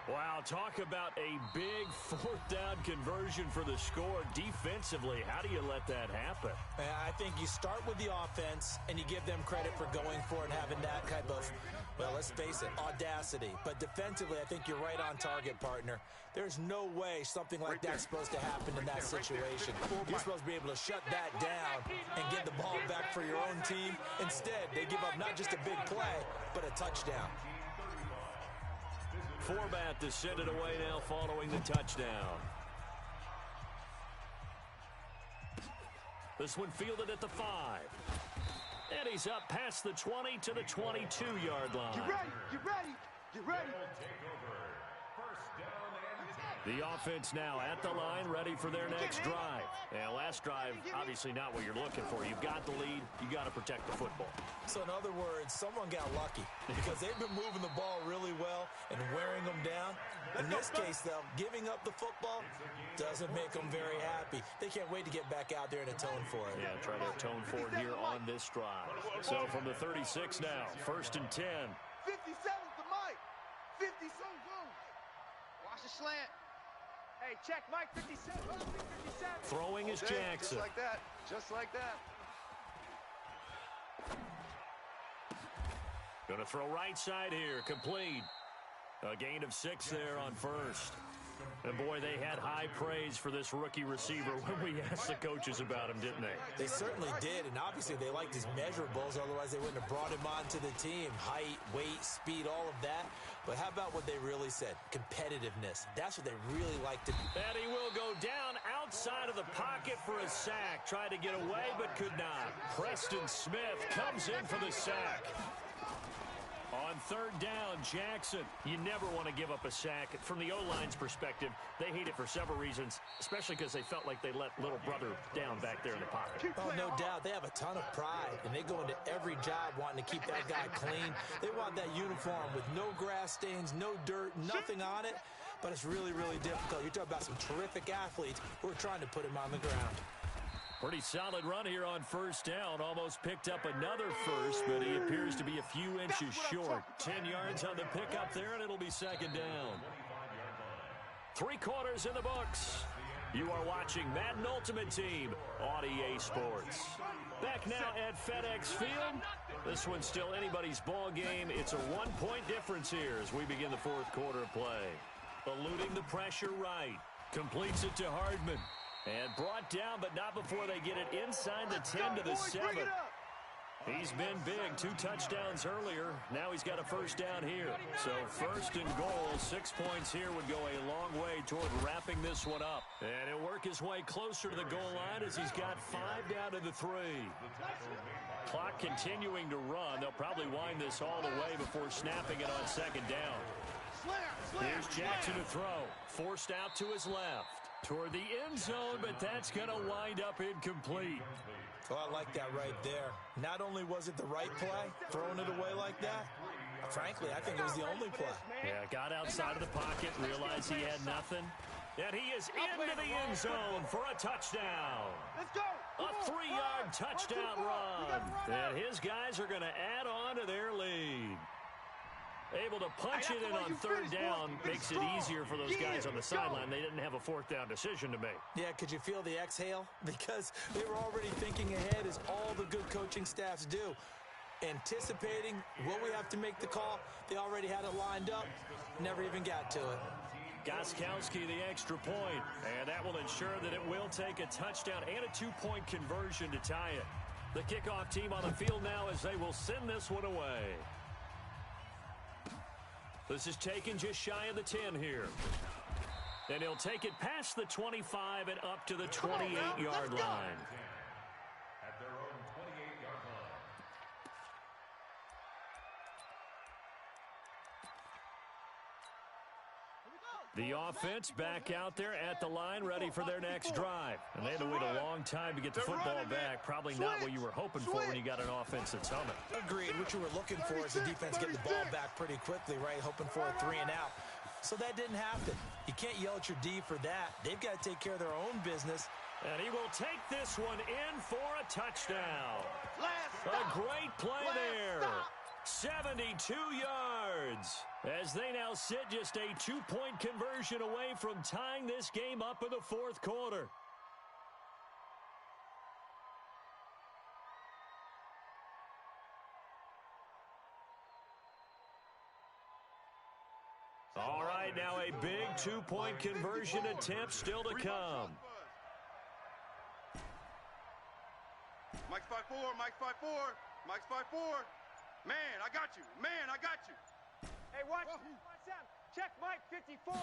Wow, talk about a big 4th down conversion for the score. Defensively, how do you let that happen? I think you start with the offense, and you give them credit for going for it and having that type of, well, let's face it, audacity. But defensively, I think you're right on target, partner. There's no way something like that's supposed to happen in that situation. You're supposed to be able to shut that down and get the ball back for your own team. Instead, they give up not just a big play, but a touchdown. Forbat to send it away now following the touchdown. This one fielded at the 5. And he's up past the 20 to the 22-yard line. You ready? You ready? You ready? The offense now at the line, ready for their next drive. And last drive, obviously not what you're looking for. You've got the lead. You got to protect the football. So in other words, someone got lucky because they've been moving the ball really well and wearing them down. In this case, though, giving up the football doesn't make them very happy. They can't wait to get back out there and atone for it. Yeah, try to atone for it here on this drive. So from the 36 now, 1st and 10. 57's the mic. 57 goes. Watch the slant. Hey, check Mike 57. 57. Throwing is Jackson. Just like that. Just like that. Going to throw right side here. Complete. A gain of 6 there on 1st. And, boy, they had high praise for this rookie receiver when we asked the coaches about him, didn't they? They certainly did, and obviously they liked his measurables. Otherwise, they wouldn't have brought him onto the team. Height, weight, speed, all of that. But how about what they really said? Competitiveness. That's what they really like to do. And he will go down outside of the pocket for a sack. Tried to get away, but could not. Preston Smith comes in for the sack. On 3rd down, Jackson. You never want to give up a sack. From the O-line's perspective, they hate it for several reasons, especially because they felt like they let little brother down back there in the pocket. Oh, no doubt. They have a ton of pride, and they go into every job wanting to keep that guy clean. They want that uniform with no grass stains, no dirt, nothing on it. But it's really, really difficult. You're talking about some terrific athletes who are trying to put him on the ground. Pretty solid run here on 1st down. Almost picked up another first, but he appears to be a few inches short. 10 yards on the pickup there, and it'll be 2nd down. 3 quarters in the books. You are watching Madden Ultimate Team on EA Sports. Back now at FedEx Field. This one's still anybody's ball game. It's a 1-point difference here as we begin the 4th quarter of play. Eluding the pressure right. Completes it to Hardman. And brought down, but not before they get it inside the 10 to the 7. He's been big. 2 touchdowns earlier. Now he's got a 1st down here. So 1st and goal. 6 points here would go a long way toward wrapping this one up. And he'll work his way closer to the goal line as he's got 5 down to the 3. Clock continuing to run. They'll probably wind this all the way before snapping it on 2nd down. Here's Jackson to throw. Forced out to his left. Toward the end zone, but that's going to wind up incomplete. Well, I like that right there. Not only was it the right play, throwing it away like that, frankly, I think it was the only play. Yeah, got outside of the pocket, realized he had nothing. And he is into the end zone for a touchdown. Let's go. A 3-yard touchdown run. And his guys are going to add on to their lead. Able to punch it in on 3rd down makes it easier for those guys on the sideline. They didn't have a 4th down decision to make. Yeah, could you feel the exhale? Because they were already thinking ahead, as all the good coaching staffs do. Anticipating, will we have to make the call? They already had it lined up, never even got to it. Gostkowski the extra point, and that will ensure that it will take a touchdown and a 2-point conversion to tie it. The kickoff team on the field now as they will send this one away. This is taken just shy of the 10 here. And he'll take it past the 25 and up to the 28-yard line. At their own 28-yard line. The offense back out there at the line, ready for their next drive. And they had to wait a long time to get the football back. Probably not what you were hoping for when you got an offense that's humming. Agreed. What you were looking for is the defense getting the ball back pretty quickly, right? Hoping for a 3 and out. So that didn't happen. You can't yell at your D for that. They've got to take care of their own business. And he will take this one in for a touchdown. A great play there. 72 yards. As they now sit just a 2-point conversion away from tying this game up in the 4th quarter. All right, now a big 2-point conversion attempt still to come. Mike's 5'4", Mike's 5'4", Mike's 5'4". Man, I got you. Man, I got you. Hey, watch out. Check Mike 54.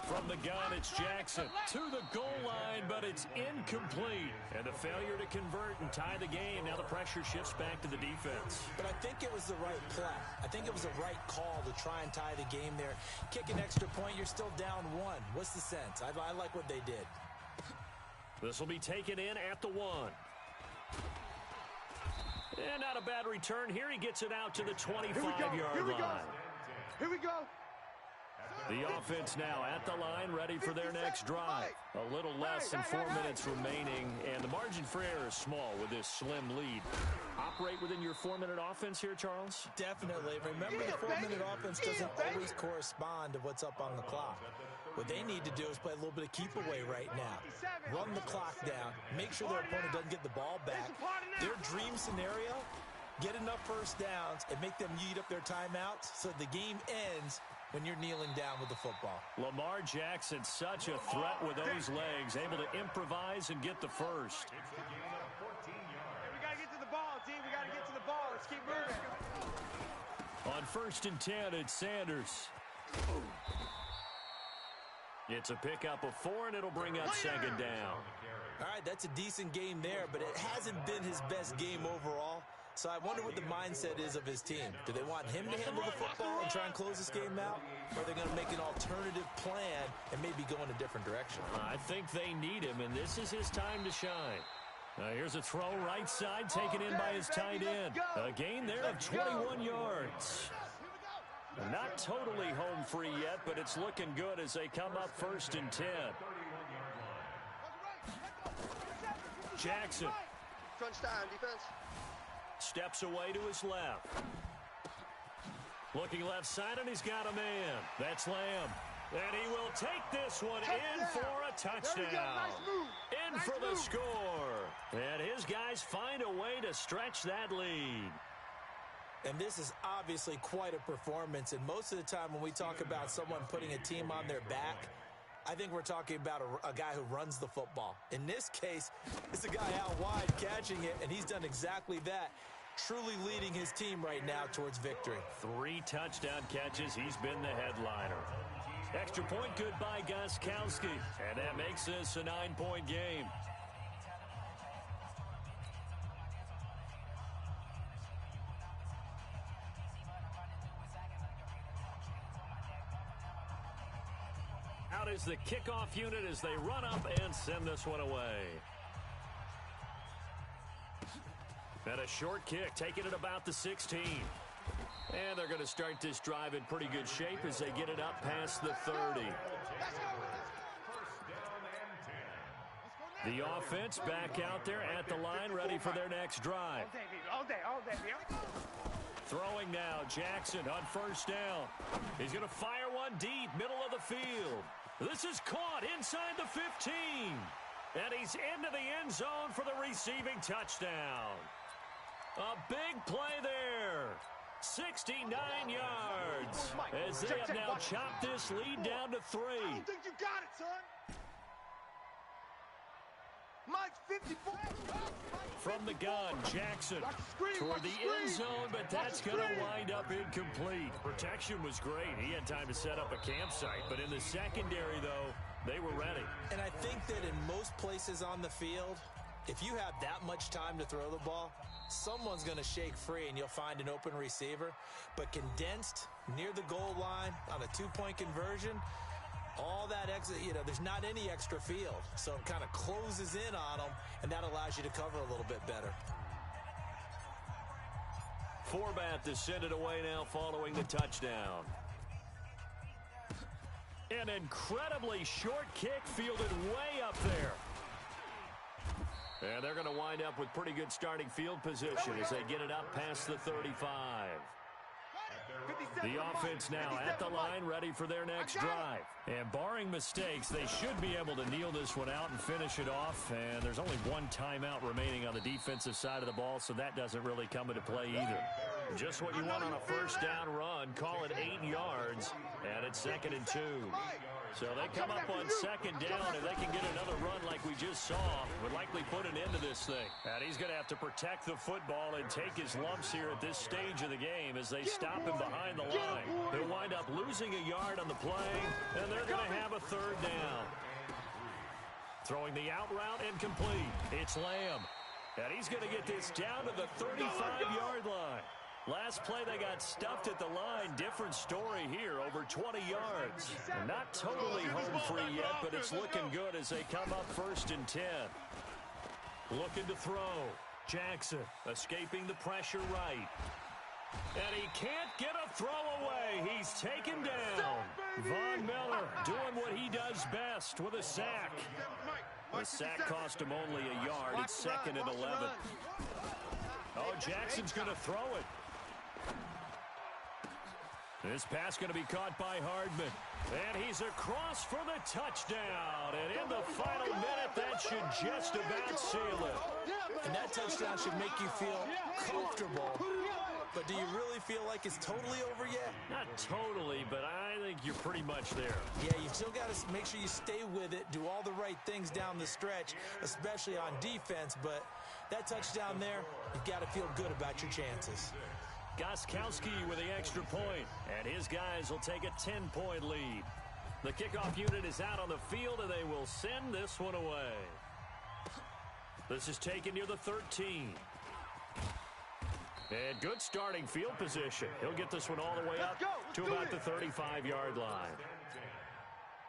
From the gun, it's Jackson to the goal line, but it's incomplete. And the failure to convert and tie the game. Now the pressure shifts back to the defense. But I think it was the right play. I think it was the right call to try and tie the game there. Kick an extra point, you're still down 1. What's the sense? I like what they did. This will be taken in at the 1. And not a bad return here. He gets it out to the 25-yard line. Here we go. The offense now at the line, ready for their next drive. A little less than 4 minutes remaining, and the margin for error is small with this slim lead. Operate within your 4-minute offense here, Charles? Definitely. Remember, the 4-minute offense doesn't always correspond to what's up on the clock. What they need to do is play a little bit of keep away right now. Run the clock down. Make sure their opponent doesn't get the ball back. Their dream scenario, get enough first downs and make them eat up their timeouts so the game ends when you're kneeling down with the football. Lamar Jackson, such a threat with those legs, able to improvise and get the first. Hey, we got to get to the ball, team. We got to get to the ball. Let's keep moving. On 1st and 10, it's Sanders. It's a pickup of 4, and it'll bring up 2nd down. All right, that's a decent game there, but it hasn't been his best game overall. So I wonder what the mindset is of his team. Do they want him to handle the football and try and close this game out? Or are they going to make an alternative plan and maybe go in a different direction? I think they need him, and this is his time to shine. Here's a throw right side taken in by his tight end. A gain there of 21 yards. Not totally home free yet, but it's looking good as they come up 1st and 10. Jackson. Crunch time, defense. Steps away to his left. Looking left side, and he's got a man. That's Lamb. And he will take this one in for a touchdown. Nice in for the score. And his guys find a way to stretch that lead. And this is obviously quite a performance. And most of the time when we talk about someone putting a team on their back, I think we're talking about a guy who runs the football. In this case, it's a guy out wide catching it, and he's done exactly that, truly leading his team right now towards victory. 3 touchdown catches. He's been the headliner. Extra point good by Gostkowski, and that makes this a 9-point game. Out is the kickoff unit as they run up and send this one away. And a short kick, taking it about the 16. And they're going to start this drive in pretty good shape as they get it up past the 30. The offense back out there at the line, ready for their next drive. All day. Throwing now, Jackson on 1st down. He's going to fire one deep, middle of the field. This is caught inside the 15. And he's into the end zone for the receiving touchdown. A big play there. 69 yards. As they have now chopped this lead down to 3. I don't think you got it, son. Mike's 54. From the gun, Jackson toward the end zone, but that's going to wind up incomplete. Protection was great. He had time to set up a campsite, but in the secondary, though, they were ready. And I think that in most places on the field, if you have that much time to throw the ball, someone's going to shake free and you'll find an open receiver. But condensed near the goal line on a 2-point conversion, all that extra, there's not any extra field. So it kind of closes in on them, and that allows you to cover a little bit better. Forbath to send it away now following the touchdown. An incredibly short kick fielded way up there. And they're going to wind up with pretty good starting field position as they get it up past the 35. The offense now at the line, ready for their next drive. And barring mistakes, they should be able to kneel this one out and finish it off. And there's only 1 timeout remaining on the defensive side of the ball, so that doesn't really come into play either. Just what you want on a 1st down run. Call it 8 yards, and it's 2nd and 2. So they come up on 2nd down, and they can get another run like we just saw. Would likely put an end to this thing. And he's going to have to protect the football and take his lumps here at this stage of the game as they stop him behind the line. He'll wind up losing a yard on the play, and they're going to have a 3rd down. Throwing the out route incomplete. It's Lamb. And he's going to get this down to the 35-yard line. Last play, they got stuffed at the line. Different story here, over 20 yards. Not totally home free yet, but it's looking good as they come up 1st and 10. Looking to throw. Jackson escaping the pressure right. And he can't get a throw away. He's taken down. Von Miller doing what he does best with a sack. The sack cost him only a yard. It's 2nd and 11. Oh, Jackson's going to throw it. This pass going to be caught by Hardman. And he's across for the touchdown. And in the final minute, that should just about seal it. And that touchdown should make you feel comfortable. But do you really feel like it's totally over yet? Not totally, but I think you're pretty much there. Yeah, you still got to make sure you stay with it, do all the right things down the stretch, especially on defense. But that touchdown there, you've got to feel good about your chances. Gostkowski with the extra point, and his guys will take a 10-point lead. The kickoff unit is out on the field, and they will send this one away. This is taken near the 13. And good starting field position. He'll get this one all the way up to about the 35-yard line.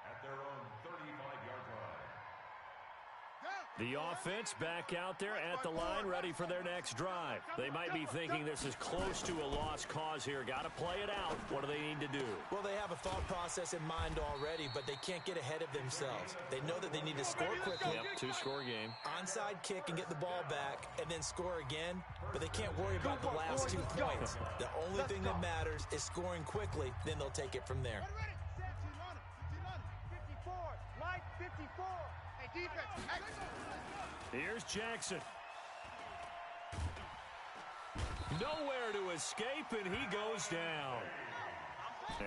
At their own 35-yard line. The offense back out there at the line, ready for their next drive. They might be thinking this is close to a lost cause here. Got to play it out. What do they need to do? Well, they have a thought process in mind already, but they can't get ahead of themselves. They know that they need to score quickly. Yep, 2-score game. Onside kick and get the ball back, and then score again. But they can't worry about the last 2 points. The only thing that matters is scoring quickly. Then they'll take it from there. 54, line 54. Hey, defense. Here's Jackson. Nowhere to escape, and he goes down.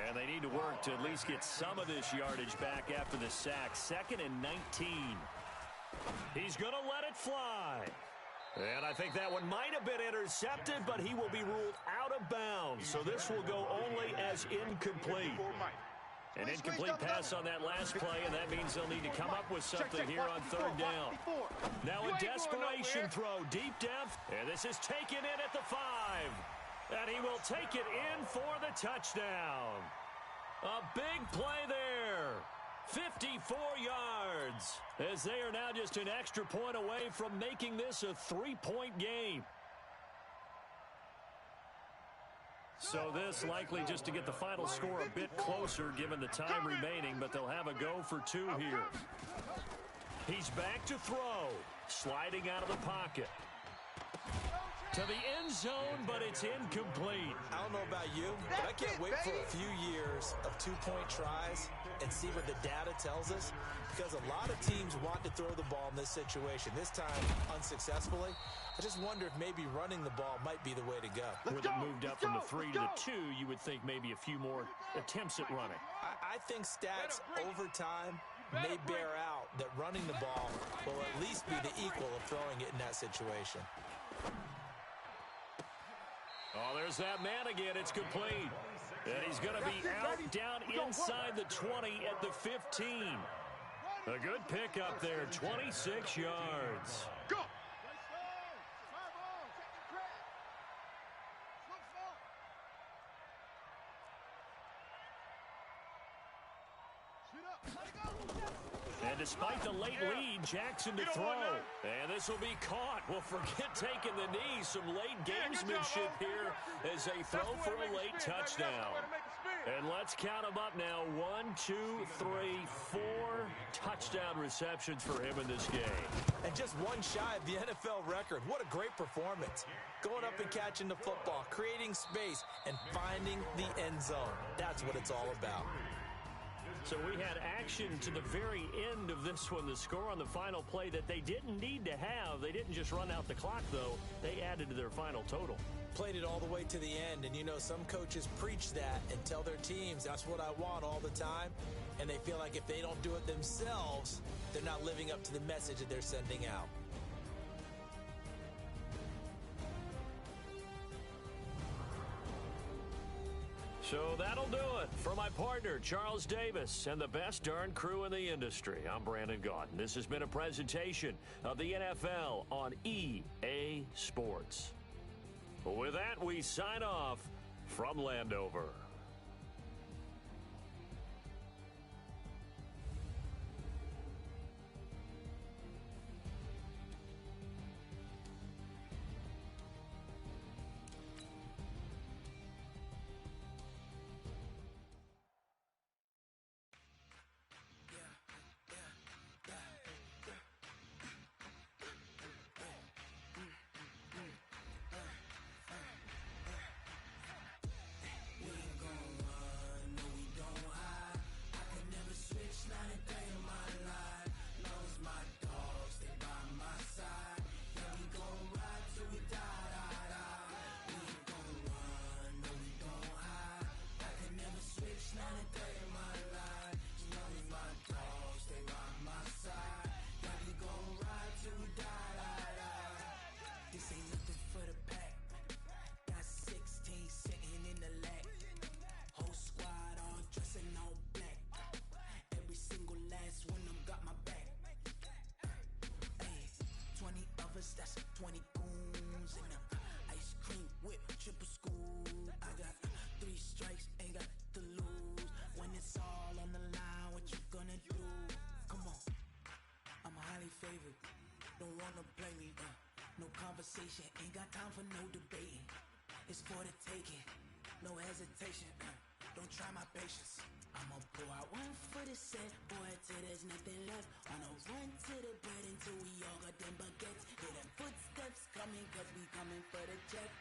And they need to work to at least get some of this yardage back after the sack. 2nd and 19. He's going to let it fly. And I think that one might have been intercepted, but he will be ruled out of bounds. So this will go only as incomplete. An incomplete pass on that last play, and that means they'll need to come up with something here on 3rd down. Now a desperation throw, deep depth, and this is taken in at the 5. And he will take it in for the touchdown. A big play there. 54 yards, as they are now just an extra point away from making this a 3-point game. So this likely just to get the final score a bit closer given the time remaining, but they'll have a go for 2 here. He's back to throw, sliding out of the pocket. To the end zone, but it's incomplete. I don't know about you, but I can't wait for a few years of 2-point tries and see what the data tells us, because a lot of teams want to throw the ball in this situation. This time, unsuccessfully. I just wonder if maybe running the ball might be the way to go. With it moved up from the 3 to the 2, you would think maybe a few more attempts at running. I think stats over time may bear out that running the ball will at least be the equal of throwing it in that situation. Oh, there's that man again. It's complete. And he's going to be out down inside the 20 at the 15. A good pickup there, 26 yards. Go! And despite the late lead, Jackson to throw. And this will be caught. Well, forget taking the knee. Some late gamesmanship here as they throw for a late touchdown. And let's count them up now. 1, 2, 3, 4 touchdown receptions for him in this game. And just one shy of the NFL record. What a great performance. Going up and catching the football, creating space, and finding the end zone. That's what it's all about. So we had action to the very end of this one. The score on the final play that they didn't need to have. They didn't just run out the clock, though. They added to their final total. Played it all the way to the end, and you know some coaches preach that and tell their teams that's what I want all the time, and they feel like if they don't do it themselves, they're not living up to the message that they're sending out. So that'll do it for my partner, Charles Davis, and the best darn crew in the industry. I'm Brandon Gaudin. This has been a presentation of the NFL on EA Sports. With that, we sign off from Landover. That's 20 goons and a ice cream whip, triple school. I got 3 strikes, ain't got to lose. When it's all on the line, what you gonna do? Come on, I'm highly favored. Don't wanna play me, no conversation, ain't got time for no debating. It's for the taking, no hesitation. Don't try my patience. I'ma pull out one for the set, boy, till there's nothing left. On a run to the bread until we all got them baguettes. Hear them footsteps coming, cause we coming for the check.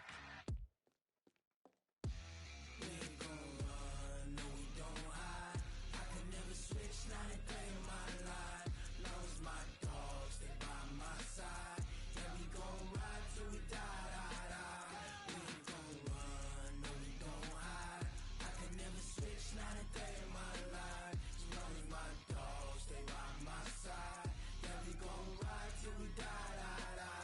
We ain't gon' run, no we don't hide. I can never switch, not a day in my life. Long as my dogs, stay by my side. Yeah, we gon' ride till we die, die, die. We ain't gon' run, no we don't hide. I can never switch, not a day in my life. As long as my dogs stay by my side. Yeah, we gon' ride till we die, die, die.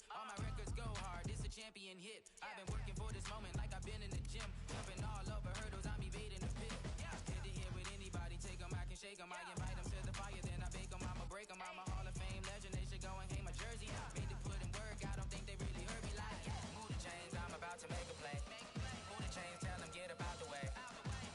All my records go hard, this a champion hit. I've been working for this moment like I've been in the gym. Jumping all over hurdles, I'm evading the pit. Head to head with anybody, take them, I can shake them. I invite them to the fire, then I bake them, I'ma break them. I'm a Hall of Fame legend, they should go and hang my jersey. Made to put in work, I don't think they really heard me like move the chains, I'm about to make a play. Move the chains, tell them get up out the way.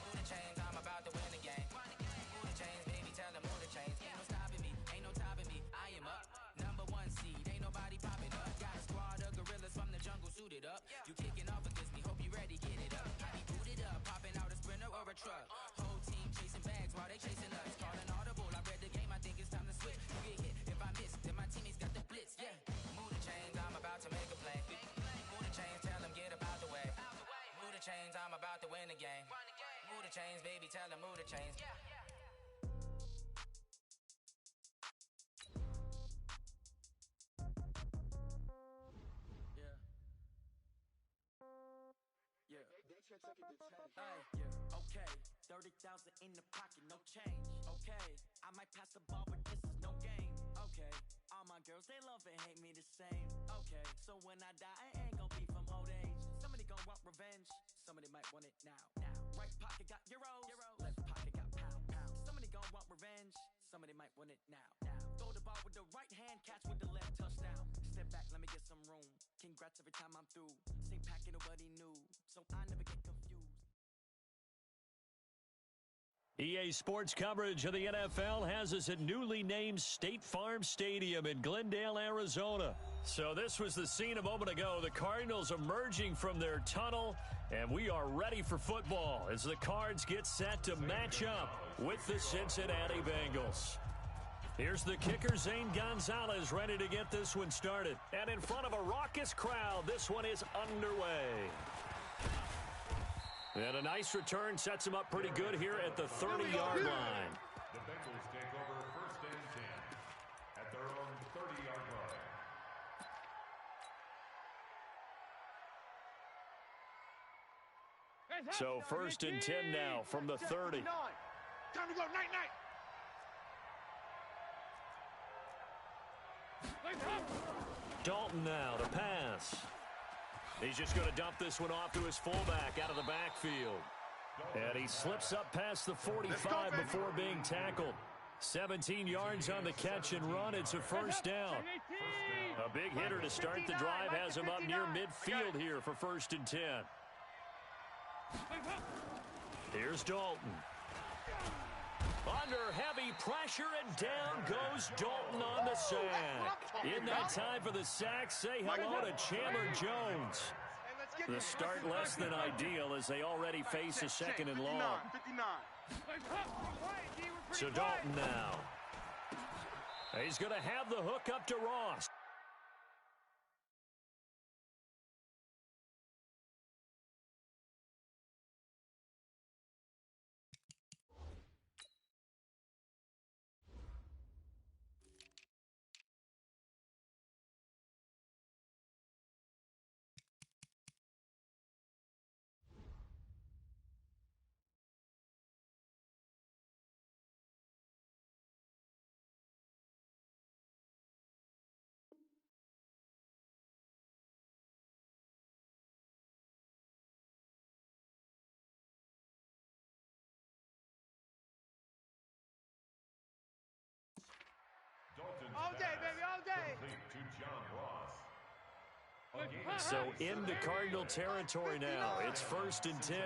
Move the chains, I'm about to win the game. Move the chains, baby, tell them move the chains. Ain't no stopping me, ain't no topping me. I am up, number 1 seed, ain't nobody popping up. Got a squad of gorillas from the jungle suited up. You kicking off against me, hope you ready, get it up. I be booted up, popping out a Sprinter or a truck. Whole team chasing bags while they chasing us. Calling audible, I read the game, I think it's time to switch. You get hit, if I miss, then my teammates got the blitz, yeah. Move the chains, I'm about to make a play. Move the chains, tell them get up out the way. Move the chains, I'm about to win the game. Move the chains, baby, tell them move the chains. Okay, 30,000 in the pocket, no change. Okay, I might pass the ball, but this is no game. Okay, all my girls, they love and hate me the same. Okay, so when I die, I ain't gon' be from old age. Somebody gon' want revenge, somebody might want it now. Right pocket got euros, left pocket got pound. Somebody gon' want revenge, somebody might want it now. Throw the ball with the right hand, catch with the left, touchdown. Step back, let me get some room. Congrats every time I'm through. Same packet, nobody knew, so I never get confused. EA Sports coverage of the NFL has us at newly named State Farm Stadium in Glendale, Arizona. So this was the scene a moment ago. The Cardinals emerging from their tunnel, and we are ready for football as the Cards get set to match up with the Cincinnati Bengals. Here's the kicker, Zane Gonzalez, ready to get this one started. And in front of a raucous crowd, this one is underway. And a nice return sets him up pretty good here at the 30-yard line. The Bengals take over 1st and 10 at their own 30-yard line. So 1st and 10 now from the 30. Time to go, night. Dalton now to pass. He's just going to dump this one off to his fullback out of the backfield. And he slips up past the 45 before being tackled. 17 yards on the catch and run. It's a 1st down. A big hitter to start the drive has him up near midfield here for 1st and 10. Here's Dalton. Under heavy pressure, and down goes Dalton on the sack. In that time for the sack, say hello to Chandler Jones. The start less than ideal as they already face a 2nd and long. So Dalton now. He's going to have the hook up to Ross. All day, baby, all day. To John Ross. So into Cardinal territory now. It's 1st and 10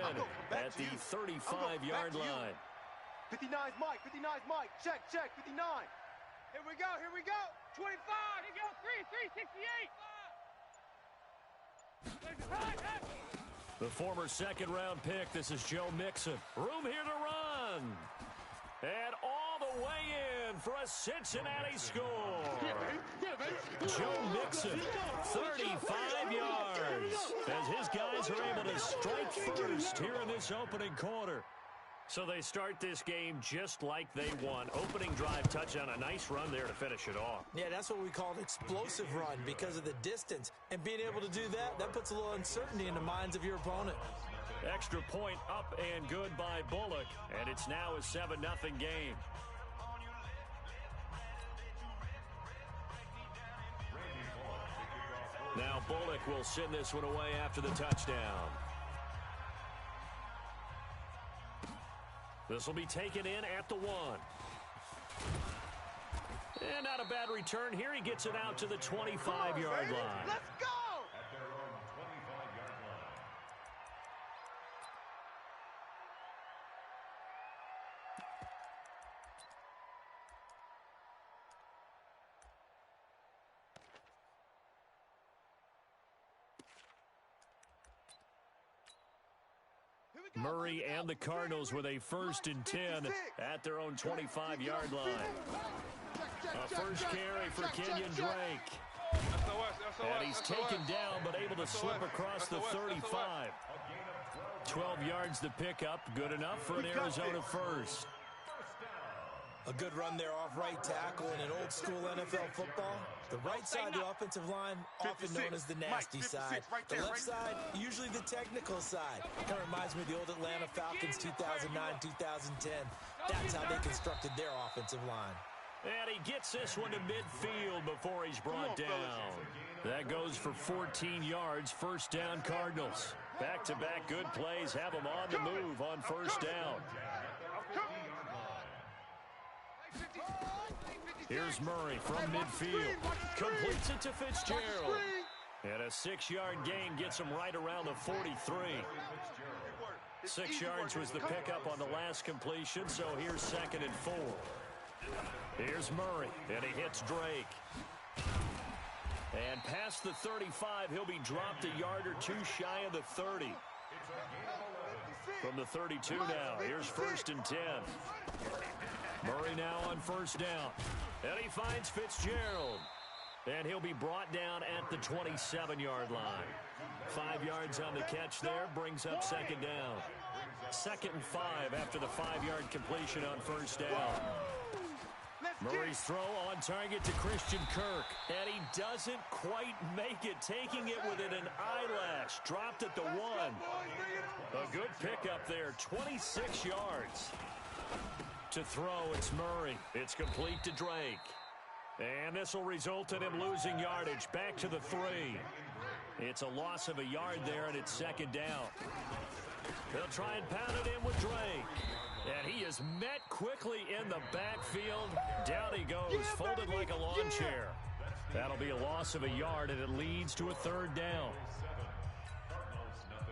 at the 35-yard line. 59's Mike, 59's Mike. Check, 59. Here we go. 25. Here we go, 368. The former 2nd-round pick, this is Joe Mixon. Room here to run. And all the way in for a Cincinnati score. Joe Mixon, 35 yards, as his guys are able to strike first here in this opening quarter. So they start this game just like they won. Opening drive touchdown, a nice run there to finish it off. Yeah, that's what we call an explosive run because of the distance. And being able to do that puts a little uncertainty in the minds of your opponent. Extra point up and good by Bullock, and it's now a 7-0 game. Now Bullock will send this one away after the touchdown. This will be taken in at the 1. And not a bad return here. He gets it out to the 25-yard line. Let's go! At their own 25-yard line. Murray and the Cardinals with a 1st and 10 at their own 25-yard line. A first carry for Kenyon Drake. And he's taken down but able to slip across the 35. 12 yards to pick up. Good enough for an Arizona first. A good run there off right tackle in an old-school NFL football. The right side of the offensive line, often known as the nasty side. The left side, usually the technical side. Kind of reminds me of the old Atlanta Falcons 2009-2010. That's how they constructed their offensive line. And he gets this one to midfield before he's brought down. That goes for 14 yards. 1st down, Cardinals. Back-to-back good plays have them on the move on 1st down. Here's Murray from midfield. Completes it to Fitzgerald. And a 6-yard gain gets him right around the 43. 6 yards was the pickup on the last completion, so here's 2nd and 4. Here's Murray, and he hits Drake. And past the 35, he'll be dropped a yard or two shy of the 30. From the 32 now, here's 1st and 10. Murray now on 1st down. And he finds Fitzgerald. And he'll be brought down at the 27-yard line. 5 yards on the catch there, brings up 2nd down. 2nd and 5 after the 5-yard completion on 1st down. Murray's throw on target to Christian Kirk. And he doesn't quite make it, taking it within an eyelash. Dropped at the 1. A good pickup there, 26 yards. To throw, it's Murray. It's complete to Drake. And this will result in him losing yardage. Back to the 3. It's a loss of a yard there, and it's 2nd down. They'll try and pound it in with Drake. And he is met quickly in the backfield. Down he goes, folded like a lawn chair. That'll be a loss of a yard, and it leads to a 3rd down.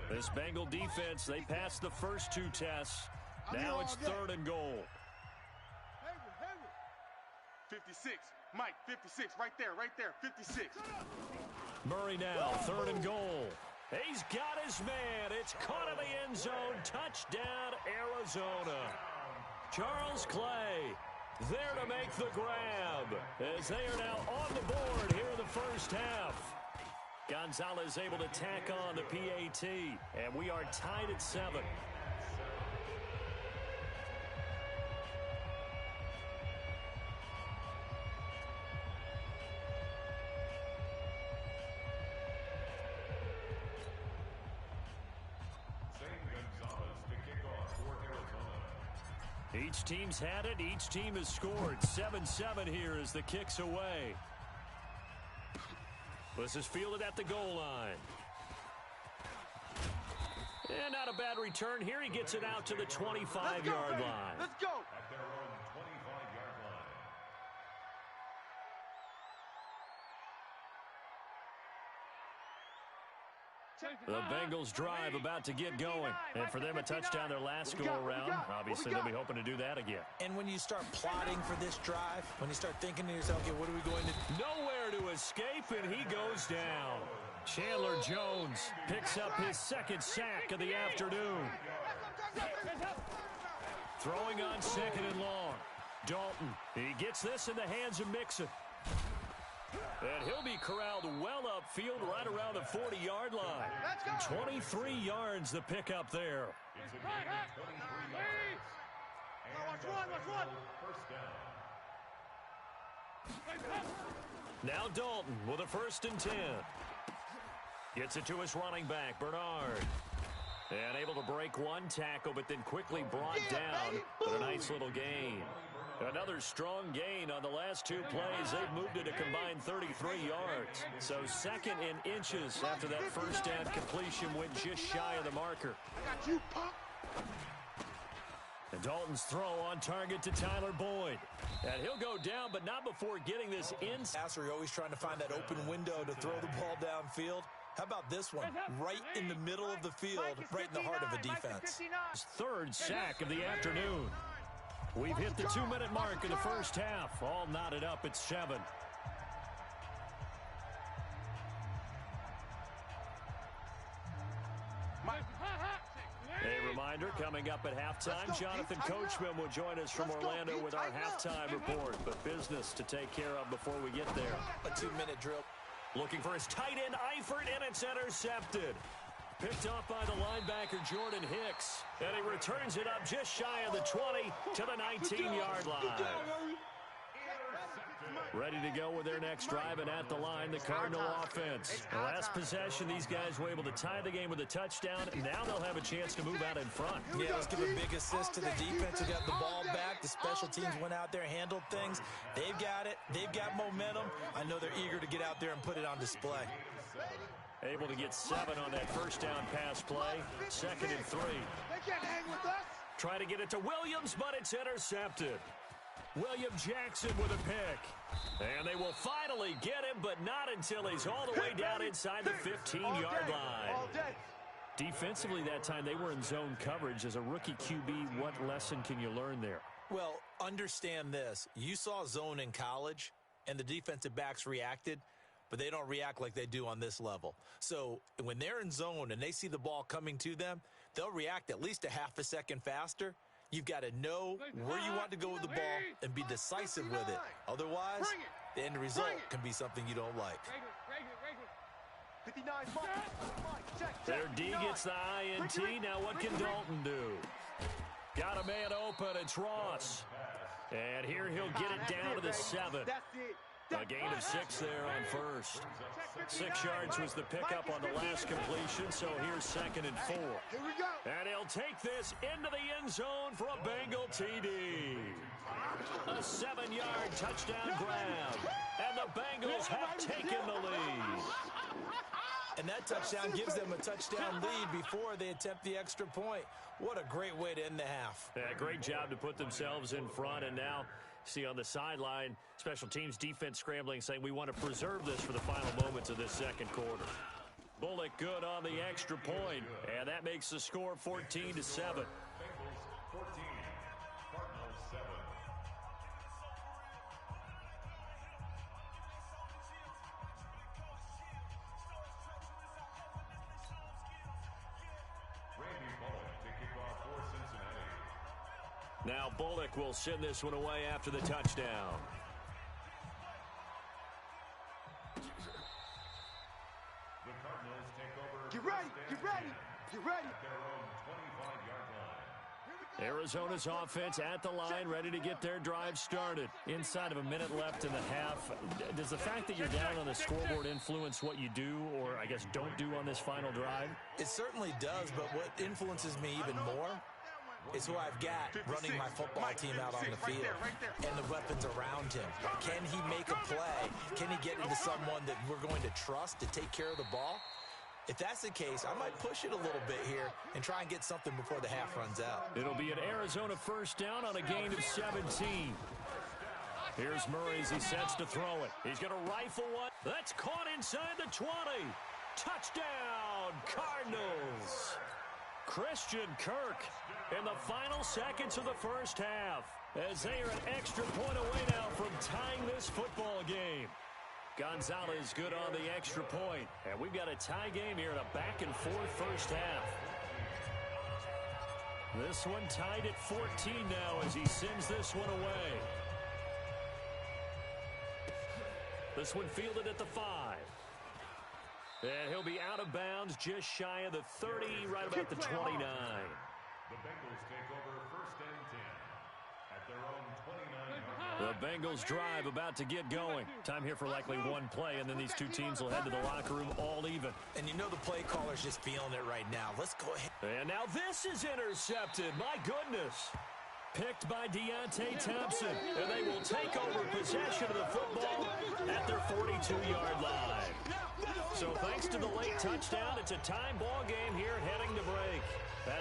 This Bengal defense, they passed the first 2 tests. Now it's 3rd and goal. 56. Mike, 56. Right there, 56. Murray now, 3rd and goal. He's got his man. It's caught in the end zone. Touchdown, Arizona. Charles Clay there to make the grab as they are now on the board here in the first half. Gonzalez able to tack on the PAT, and we are tied at 7. Each team's had it. Each team has scored. 7-7 here as the kick's away. This is fielded at the goal line. And not a bad return here. He gets it out to the 25-yard line. Let's go. At their own 25-yard line. The Bengals drive about to get going. And for them, a touchdown their last go-around. Obviously, they'll be hoping to do that again. And when you start plotting for this drive, when you start thinking to yourself, okay, what are we going to do? Nowhere to escape, and he goes down. Chandler Jones picks up his 2nd sack of the afternoon. Throwing on 2nd and long. Dalton, he gets this in the hands of Mixon. And he'll be corralled well upfield right around the 40-yard line. 23 yards the pickup there. Now Dalton with a 1st and 10. Gets it to his running back, Bernard. And able to break one tackle, but then quickly brought down. But a nice little gain. Another strong gain on the last 2 plays. They've moved it a combined 33 yards. So 2nd in inches after that 1st down completion went just shy of the marker. Got you, punk. And Dalton's throw on target to Tyler Boyd. And he'll go down, but not before getting this in. You're always trying to find that open window to throw the ball downfield. How about this one? Right in the middle of the field, right in the heart of a defense. His 3rd sack of the afternoon. We've hit the 2-minute mark in the first half. All knotted up at 7. A reminder, coming up at halftime, Jonathan Coachman will join us from Orlando with our halftime report. But business to take care of before we get there. A 2-minute drill. Looking for his tight end, Eifert, and it's intercepted. Picked off by the linebacker, Jordan Hicks. And he returns it up just shy of the 20 to the 19-yard line. Ready to go with their next drive, and at the line, the Cardinal offense. The last possession, these guys were able to tie the game with a touchdown. Now they'll have a chance to move out in front. Yeah, let's give a big assist to the defense who got the ball back. The special teams went out there, handled things. They've got it. They've got momentum. I know they're eager to get out there and put it on display. Able to get 7 on that 1st down pass play. 2nd and 3. They can't hang with us. Try to get it to Williams, but it's intercepted. William Jackson with a pick. And they will finally get him, but not until he's all the way down inside the 15-yard line. Defensively that time, they were in zone coverage. As a rookie QB, what lesson can you learn there? Well, understand this. You saw zone in college, and the defensive backs reacted, but they don't react like they do on this level. So when they're in zone and they see the ball coming to them, they'll react at least a half a second faster. You've got to know where you want to go with the ball and be decisive with it. Otherwise, the end result can be something you don't like. 59, Mike. Check. Their D gets the INT. Now what can Dalton do? Got a man open. It's Ross. And here he'll get it down to the 7. That's it. A gain of 6 there on first. 6 yards was the pickup on the last completion, so here's 2nd and 4. Here we go. And he'll take this into the end zone for a Bengal TD. A 7-yard touchdown grab. And the Bengals have taken the lead. And that touchdown gives them a touchdown lead before they attempt the extra point. What a great way to end the half. Yeah, great job to put themselves in front. And now, see on the sideline, special teams defense scrambling, saying we want to preserve this for the final moments of this second quarter. Bullock good on the extra point, and that makes the score 14-7. Bengals 14, Cardinals 7. Randy Bullock to kick off for Cincinnati. Now Bullock will send this one away after the touchdown. The Cardinals take over. Get ready. Get ready. Get ready. At their own 25-yard line. Arizona's offense at the line, ready to get their drive started. Inside of a minute left in the half. Does the fact that you're down on the scoreboard influence what you do, or I guess don't do on this final drive? It certainly does, but what influences me even more is who I've got running my football team out on the field and the weapons around him. Can he make a play? Can he get into someone that we're going to trust to take care of the ball? If that's the case, I might push it a little bit here and try and get something before the half runs out. It'll be an Arizona first down on a gain of 17. Here's Murray as he sets to throw it. He's going to rifle one. That's caught inside the 20. Touchdown, Cardinals. Christian Kirk in the final seconds of the first half, as they are an extra point away now from tying this football game. Gonzalez good on the extra point, and we've got a tie game here in a back-and-forth first half. This one tied at 14 now as he sends this one away. This one fielded at the 5. And he'll be out of bounds just shy of the 30, right about the 29. The Bengals take over 1st and 10 at their own 29-yard line. The Bengals drive about to get going. Time here for likely one play, and then these two teams will head to the locker room all even. And you know the play caller's just feeling it right now. Let's go ahead. And now this is intercepted. My goodness. Picked by Deontay Thompson. And they will take over possession of the football at their 42-yard line. So thanks to the late touchdown, it's a time ball game here heading to break.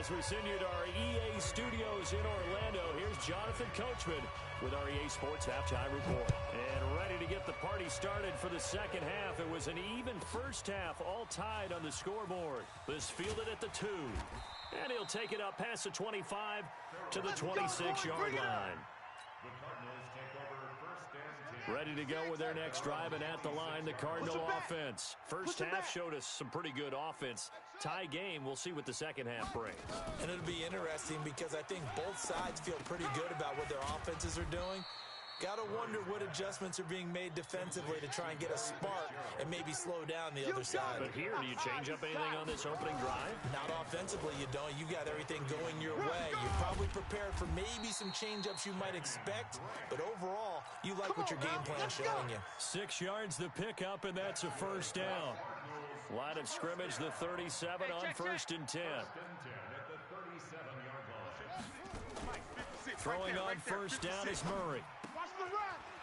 As we send you to our EA studios in Orlando, here's Jonathan Coachman with our EA Sports Halftime Report. And ready to get the party started for the second half. It was an even first half, all tied on the scoreboard. This fielded at the 2. And he'll take it up past the 25 to the 26-yard line. The Cardinals take over 1st and 10. Ready to go with their next drive, and at the line, the Cardinal offense. First half showed us some pretty good offense. Tie game, we'll see what the second half brings. And it'll be interesting because I think both sides feel pretty good about what their offenses are doing. Got to wonder what adjustments are being made defensively to try and get a spark and maybe slow down the other side. But here, do you change up anything on this opening drive? Not offensively, you don't. You got everything going your way. You're probably prepared for maybe some change-ups you might expect, but overall, you like what your game plan is showing you. 6 yards the pickup, and that's a first down. Line of scrimmage, the 37 on 1st and 10. Throwing on first down is Murray.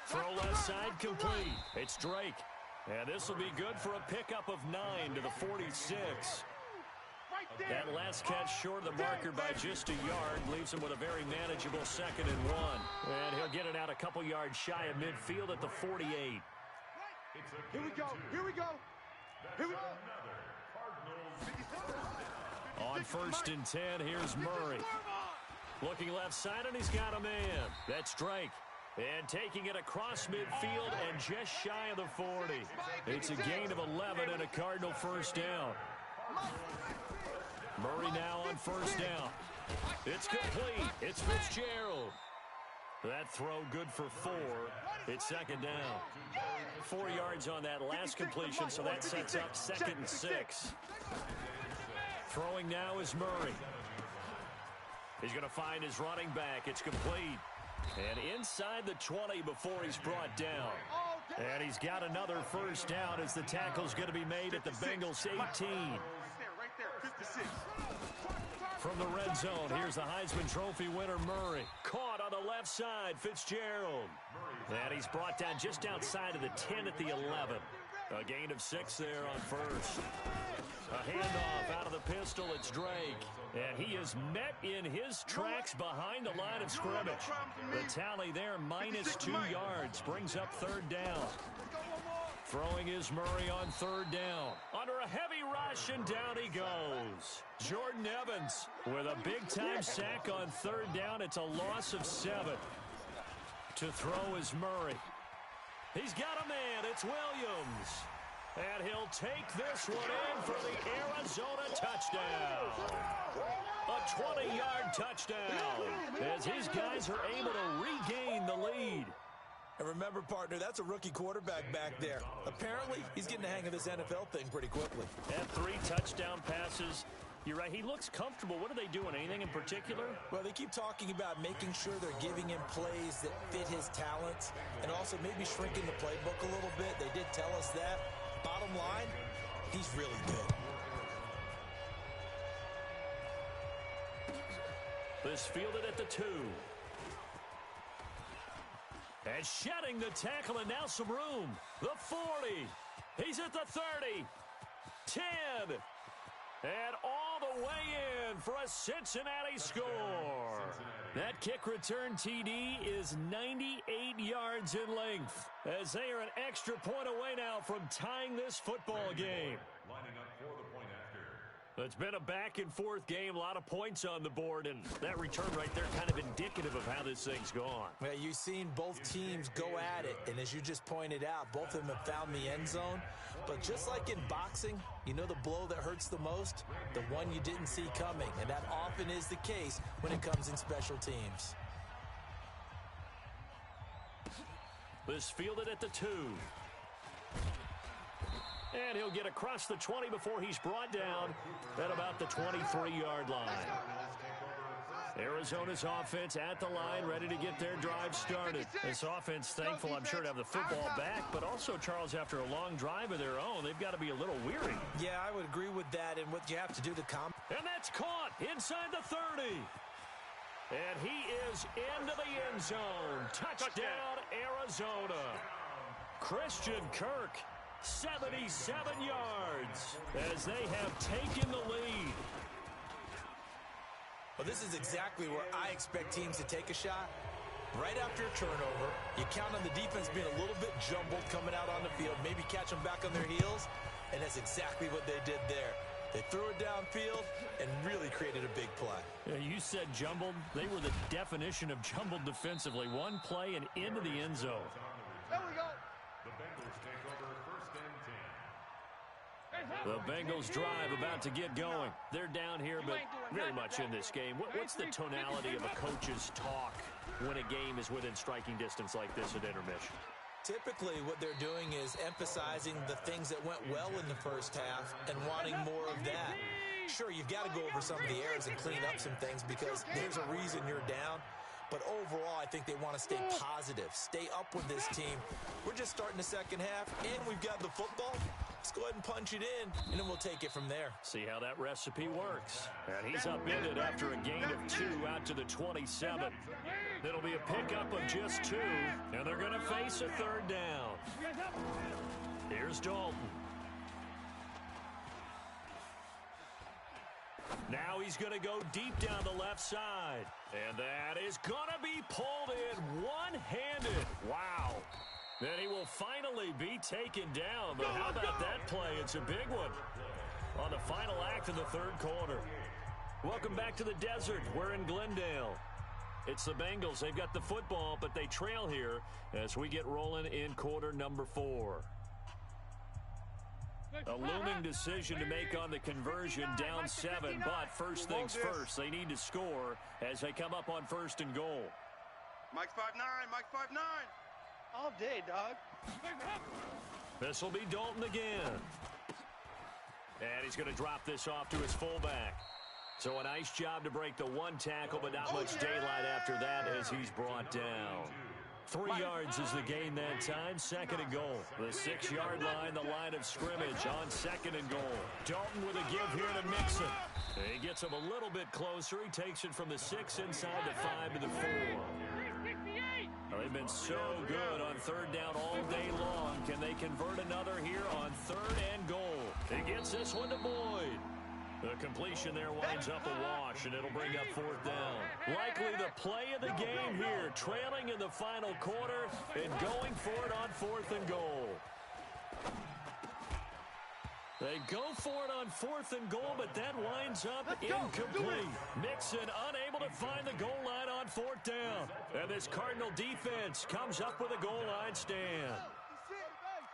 Throw left side complete. It's Drake. And this will be good for a pickup of 9 to the 46. That last catch short of the marker by just a yard leaves him with a very manageable 2nd and 1. And he'll get it out a couple yards shy of midfield at the 48. Here we go. Here we go. Here we go. On 1st and 10, here's Murray. Looking left side, and he's got a man. That's Drake. And taking it across midfield and just shy of the 40. It's a gain of 11 and a Cardinal first down. Murray now on 1st down. It's complete. It's Fitzgerald. That throw good for 4. It's 2nd down. 4 yards on that last completion, so that sets up 2nd and 6. Throwing now is Murray. He's going to find his running back. It's complete. And inside the 20 before he's brought down. And he's got another first down as the tackle's going to be made at the Bengals 18. Right there, 56. From the red zone, here's the Heisman Trophy winner, Murray. Caught on the left side, Fitzgerald. And he's brought down just outside of the 10 at the 11. A gain of 6 there on 1st. A handoff out of the pistol, it's Drake. And he is met in his tracks behind the line of scrimmage. The tally there, -2 yards, brings up 3rd down. Throwing is Murray on 3rd down. Under a heavy rush, and down he goes. Jordan Evans with a big-time sack on 3rd down. It's a loss of 7. To throw is Murray. He's got a man. It's Williams. And he'll take this one in for the Arizona touchdown. A 20-yard touchdown as his guys are able to regain the lead. And remember, partner, that's a rookie quarterback back there. Apparently, he's getting the hang of this NFL thing pretty quickly. And 3 touchdown passes. You're right, he looks comfortable. What are they doing? Anything in particular? Well, they keep talking about making sure they're giving him plays that fit his talents and also maybe shrinking the playbook a little bit. They did tell us that. Bottom line, he's really good. This fielded at the 2. And shedding the tackle, and now some room. The 40. He's at the 30. 10. And all the way in for a Cincinnati score. That kick return TD is 98 yards in length as they are an extra point away now from tying this football game. Lining up for the point after. It's been a back-and-forth game, a lot of points on the board, and that return right there kind of indicative of how this thing's gone. Well, you've seen both teams go at it, and as you just pointed out, both of them have found the end zone. But just like in boxing, you know the blow that hurts the most? The one you didn't see coming, and that often is the case when it comes in special teams. This fielded at the 2. And he'll get across the 20 before he's brought down at about the 23-yard line. Arizona's offense at the line, ready to get their drive started. This offense, thankful, I'm sure, to have the football back, but also, Charles, after a long drive of their own, they've got to be a little weary. Yeah, I would agree with that, and what you have to do to And that's caught inside the 30. And he is into the end zone. Touchdown, Arizona. Christian Kirk, 77 yards as they have taken the lead. Well, this is exactly where I expect teams to take a shot. Right after a turnover, you count on the defense being a little bit jumbled coming out on the field, maybe catch them back on their heels, and that's exactly what they did there. They threw it downfield and really created a big play. Yeah, you said jumbled. They were the definition of jumbled defensively. One play and into the end zone. There we go. The Bengals take over 1st and 10. The Bengals drive about to get going. They're down here, but very much in this game. What's the tonality of a coach's talk when a game is within striking distance like this at intermission? Typically, what they're doing is emphasizing the things that went well in the first half and wanting more of that. Sure, you've got to go over some of the errors and clean up some things because there's a reason you're down. But overall, I think they want to stay positive, stay up with this team. We're just starting the second half, and we've got the football. Let's go ahead and punch it in, and then we'll take it from there. See how that recipe works. And he's upended after a gain of 2 out to the 27. It'll be a pickup of just 2, and they're going to face a 3rd down. Here's Dalton. Now he's going to go deep down the left side. And that is going to be pulled in one-handed. Wow. Then he will finally be taken down. But how about that play? It's a big one. on the final act of the third quarter. Welcome back to the desert. We're in Glendale. It's the Bengals. They've got the football, but they trail here as we get rolling in quarter number 4. A looming decision to make on the conversion, down 7, but first things first, they need to score as they come up on 1st and goal. Mike's 5'9", Mike's 5'9". All day, dog. This will be Dalton again. And he's going to drop this off to his fullback. So a nice job to break the one tackle, but not much daylight after that as he's brought down. 3 yards is the gain that time, 2nd and goal. The 6-yard line, the line of scrimmage on 2nd and goal. Dalton with a give here to Mixon. He gets him a little bit closer. He takes it from the 6 inside the 5 to the 4. They've been so good on 3rd down all day long. Can they convert another here on 3rd and goal? He gets this one to Boyd. The completion there winds up a wash, and it'll bring up 4th down. Likely the play of the game here, trailing in the final quarter and going for it on 4th and goal. They go for it on 4th and goal, but that winds up incomplete. Mixon unable to find the goal line on 4th down. And this Cardinal defense comes up with a goal line stand.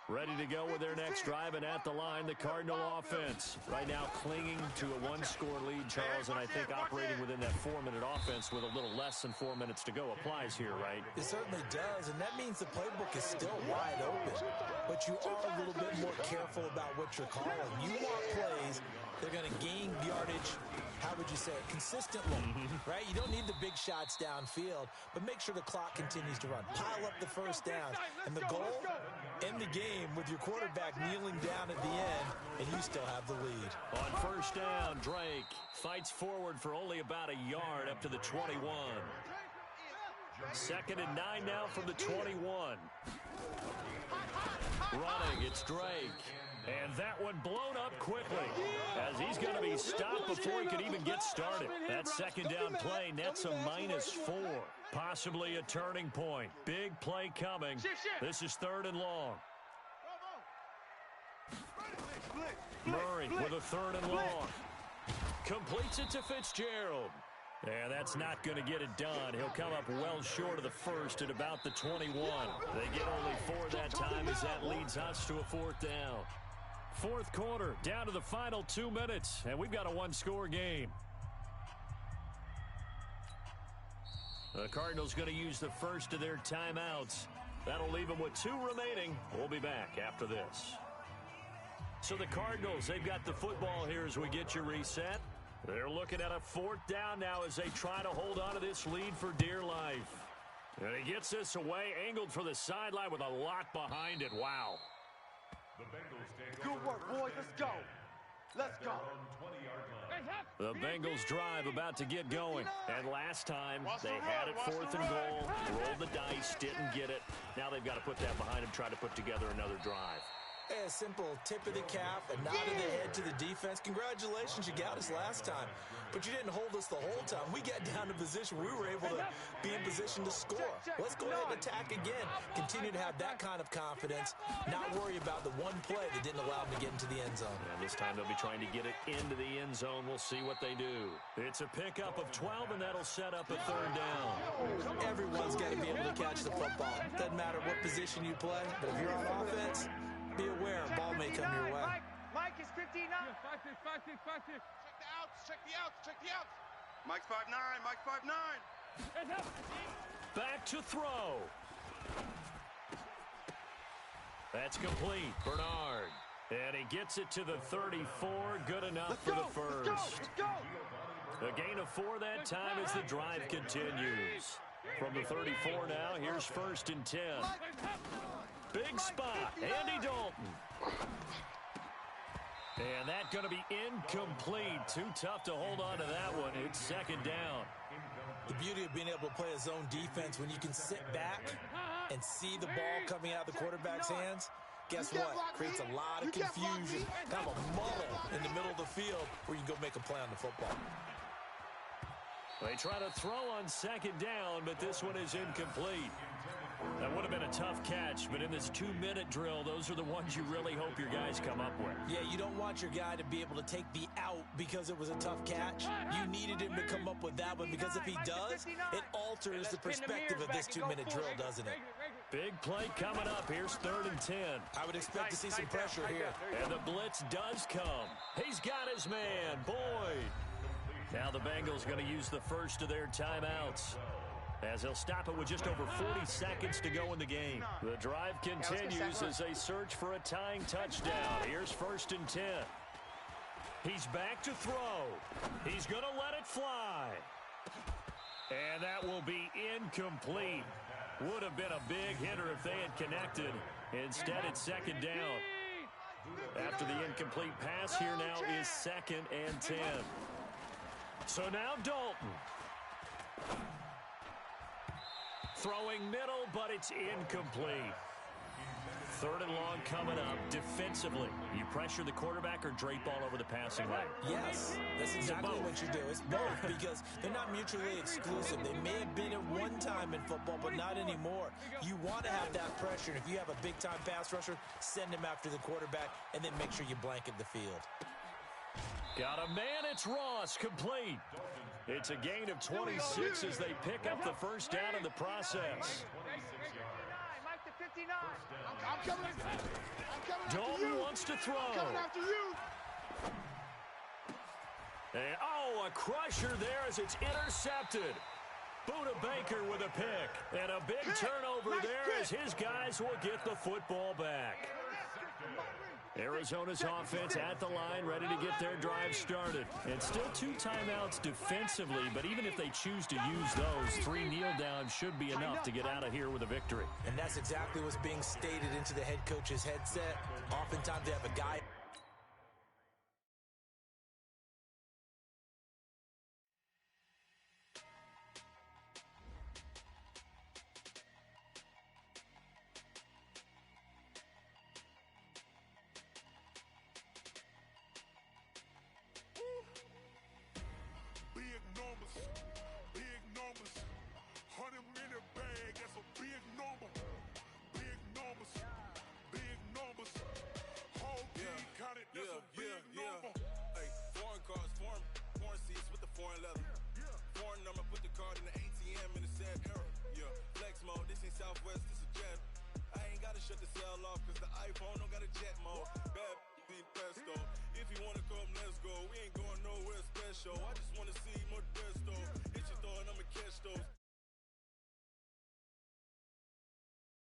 Ready to go with their next drive, and at the line, the Cardinal offense. Right now clinging to a 1-score lead, Charles, and I think operating within that 4-minute offense with a little less than 4 minutes to go applies here, right? It certainly does, and that means the playbook is still wide open. But you are a little bit more careful about what you're calling. You want plays that are going to gain yardage, how would you say it, consistently, right? You don't need the big shots downfield, but make sure the clock continues to run. Pile up the first down. And the goal, end the game with your quarterback kneeling down at the end, and you still have the lead. On 1st down, Drake fights forward for only about a yard up to the 21. 2nd and 9 now from the 21. Running, it's Drake. And that one blown up quickly as he's going to be stopped before he could even get started. That 2nd down play nets a -4. Possibly a turning point. Big play coming. This is 3rd and long. Murray with a 3rd and long. Completes it to Fitzgerald. And that's not going to get it done. He'll come up well short of the 1st at about the 21. They get only 4 that time as that leads us to a 4th down. 4th quarter, down to the final 2 minutes, and we've got a 1-score game. The Cardinals going to use the first of their timeouts. That'll leave them with 2 remaining. We'll be back after this. So the Cardinals, they've got the football here as we get you reset. They're looking at a 4th down now as they try to hold on to this lead for dear life. And he gets this away, angled for the sideline with a lot behind it. Wow. Good work, boys. Let's go. Let's go. The Bengals drive about to get going. And last time, they had it 4th and goal, rolled the dice, didn't get it. Now they've got to put that behind them, try to put together another drive. A simple tip of the cap, a nod of the head to the defense. Congratulations, you got us last time. But you didn't hold us the whole time. We got down to position. We were able to be in position to score. Let's go ahead and attack again. Continue to have that kind of confidence. Not worry about the one play that didn't allow them to get into the end zone. And this time they'll be trying to get it into the end zone. We'll see what they do. It's a pickup of 12, and that'll set up a 3rd down. Everyone's got to be able to catch the football. Doesn't matter what position you play, but if you're on offense, be aware a ball may come your way. Mike is 59. Check the outs. Mike's 5'9", Mike's 5'9". Back to throw. That's complete. Bernard. And he gets it to the 34. Good enough for the first. Let's go. A gain of 4 that time as the drive continues. From the 34 now, here's 1st and 10. Big spot, Andy Dalton. And that's going to be incomplete. Too tough to hold on to that one. It's 2nd down. The beauty of being able to play a zone defense when you can sit back and see the ball coming out of the quarterback's hands, guess what? Creates a lot of confusion, kind of a muddle in the middle of the field where you can go make a play on the football. They try to throw on 2nd down, but this one is incomplete. That would have been a tough catch, but in this 2-minute drill, those are the ones you really hope your guys come up with. Yeah, you don't want your guy to be able to take the out because it was a tough catch. You needed him to come up with that one because if he does, it alters the perspective of this 2-minute drill, doesn't it? Big play coming up. Here's 3rd and 10. I would expect to see some pressure here. And the blitz does come. He's got his man, Boyd. Now the Bengals going to use the first of their timeouts, as they'll stop it with just over 40 seconds to go in the game. The drive continues as they search for a tying touchdown. Here's 1st and 10. He's back to throw. He's going to let it fly. And that will be incomplete. Would have been a big hitter if they had connected. Instead, it's 2nd down. After the incomplete pass, here now is 2nd and 10. So now Dalton. Throwing middle, but it's incomplete. 3rd and long coming up. Defensively, you pressure the quarterback or drape all over the passing lane? Yes, that's exactly what you do. It's both because they're not mutually exclusive. They may have been at one time in football, but not anymore. You want to have that pressure. And if you have a big-time pass rusher, send him after the quarterback, and then make sure you blanket the field. Got a man, it's Ross, complete. It's a gain of 26 as they pick up the first down in the process. Mike to 59. I'm coming Dalton wants to throw. I'm coming after you. And, a crusher there as it's intercepted. Buda Baker with a pick. And a big turnover there as his guys will get the football back. Arizona's offense at the line, ready to get their drive started. And still 2 timeouts defensively, but even if they choose to use those, 3 kneel downs should be enough to get out of here with a victory. And that's exactly what's being stated into the head coach's headset. Oftentimes they have a guy. Big numbers. 100-minute bag, that's a big number. Big numbers. Big numbers. Whole team counted, that's a big number. Hey, foreign cars, foreign seats with the foreign leather. Foreign number, put the card in the ATM in the sad era. Yeah, flex mode, this ain't Southwest, this a jet. I ain't gotta shut the cell off, cause the iPhone don't got a jet mode. Bad be pesto. If you wanna come, let's go. We ain't going nowhere special. I just wanna see more desto. Hit your throw and I'ma catch those.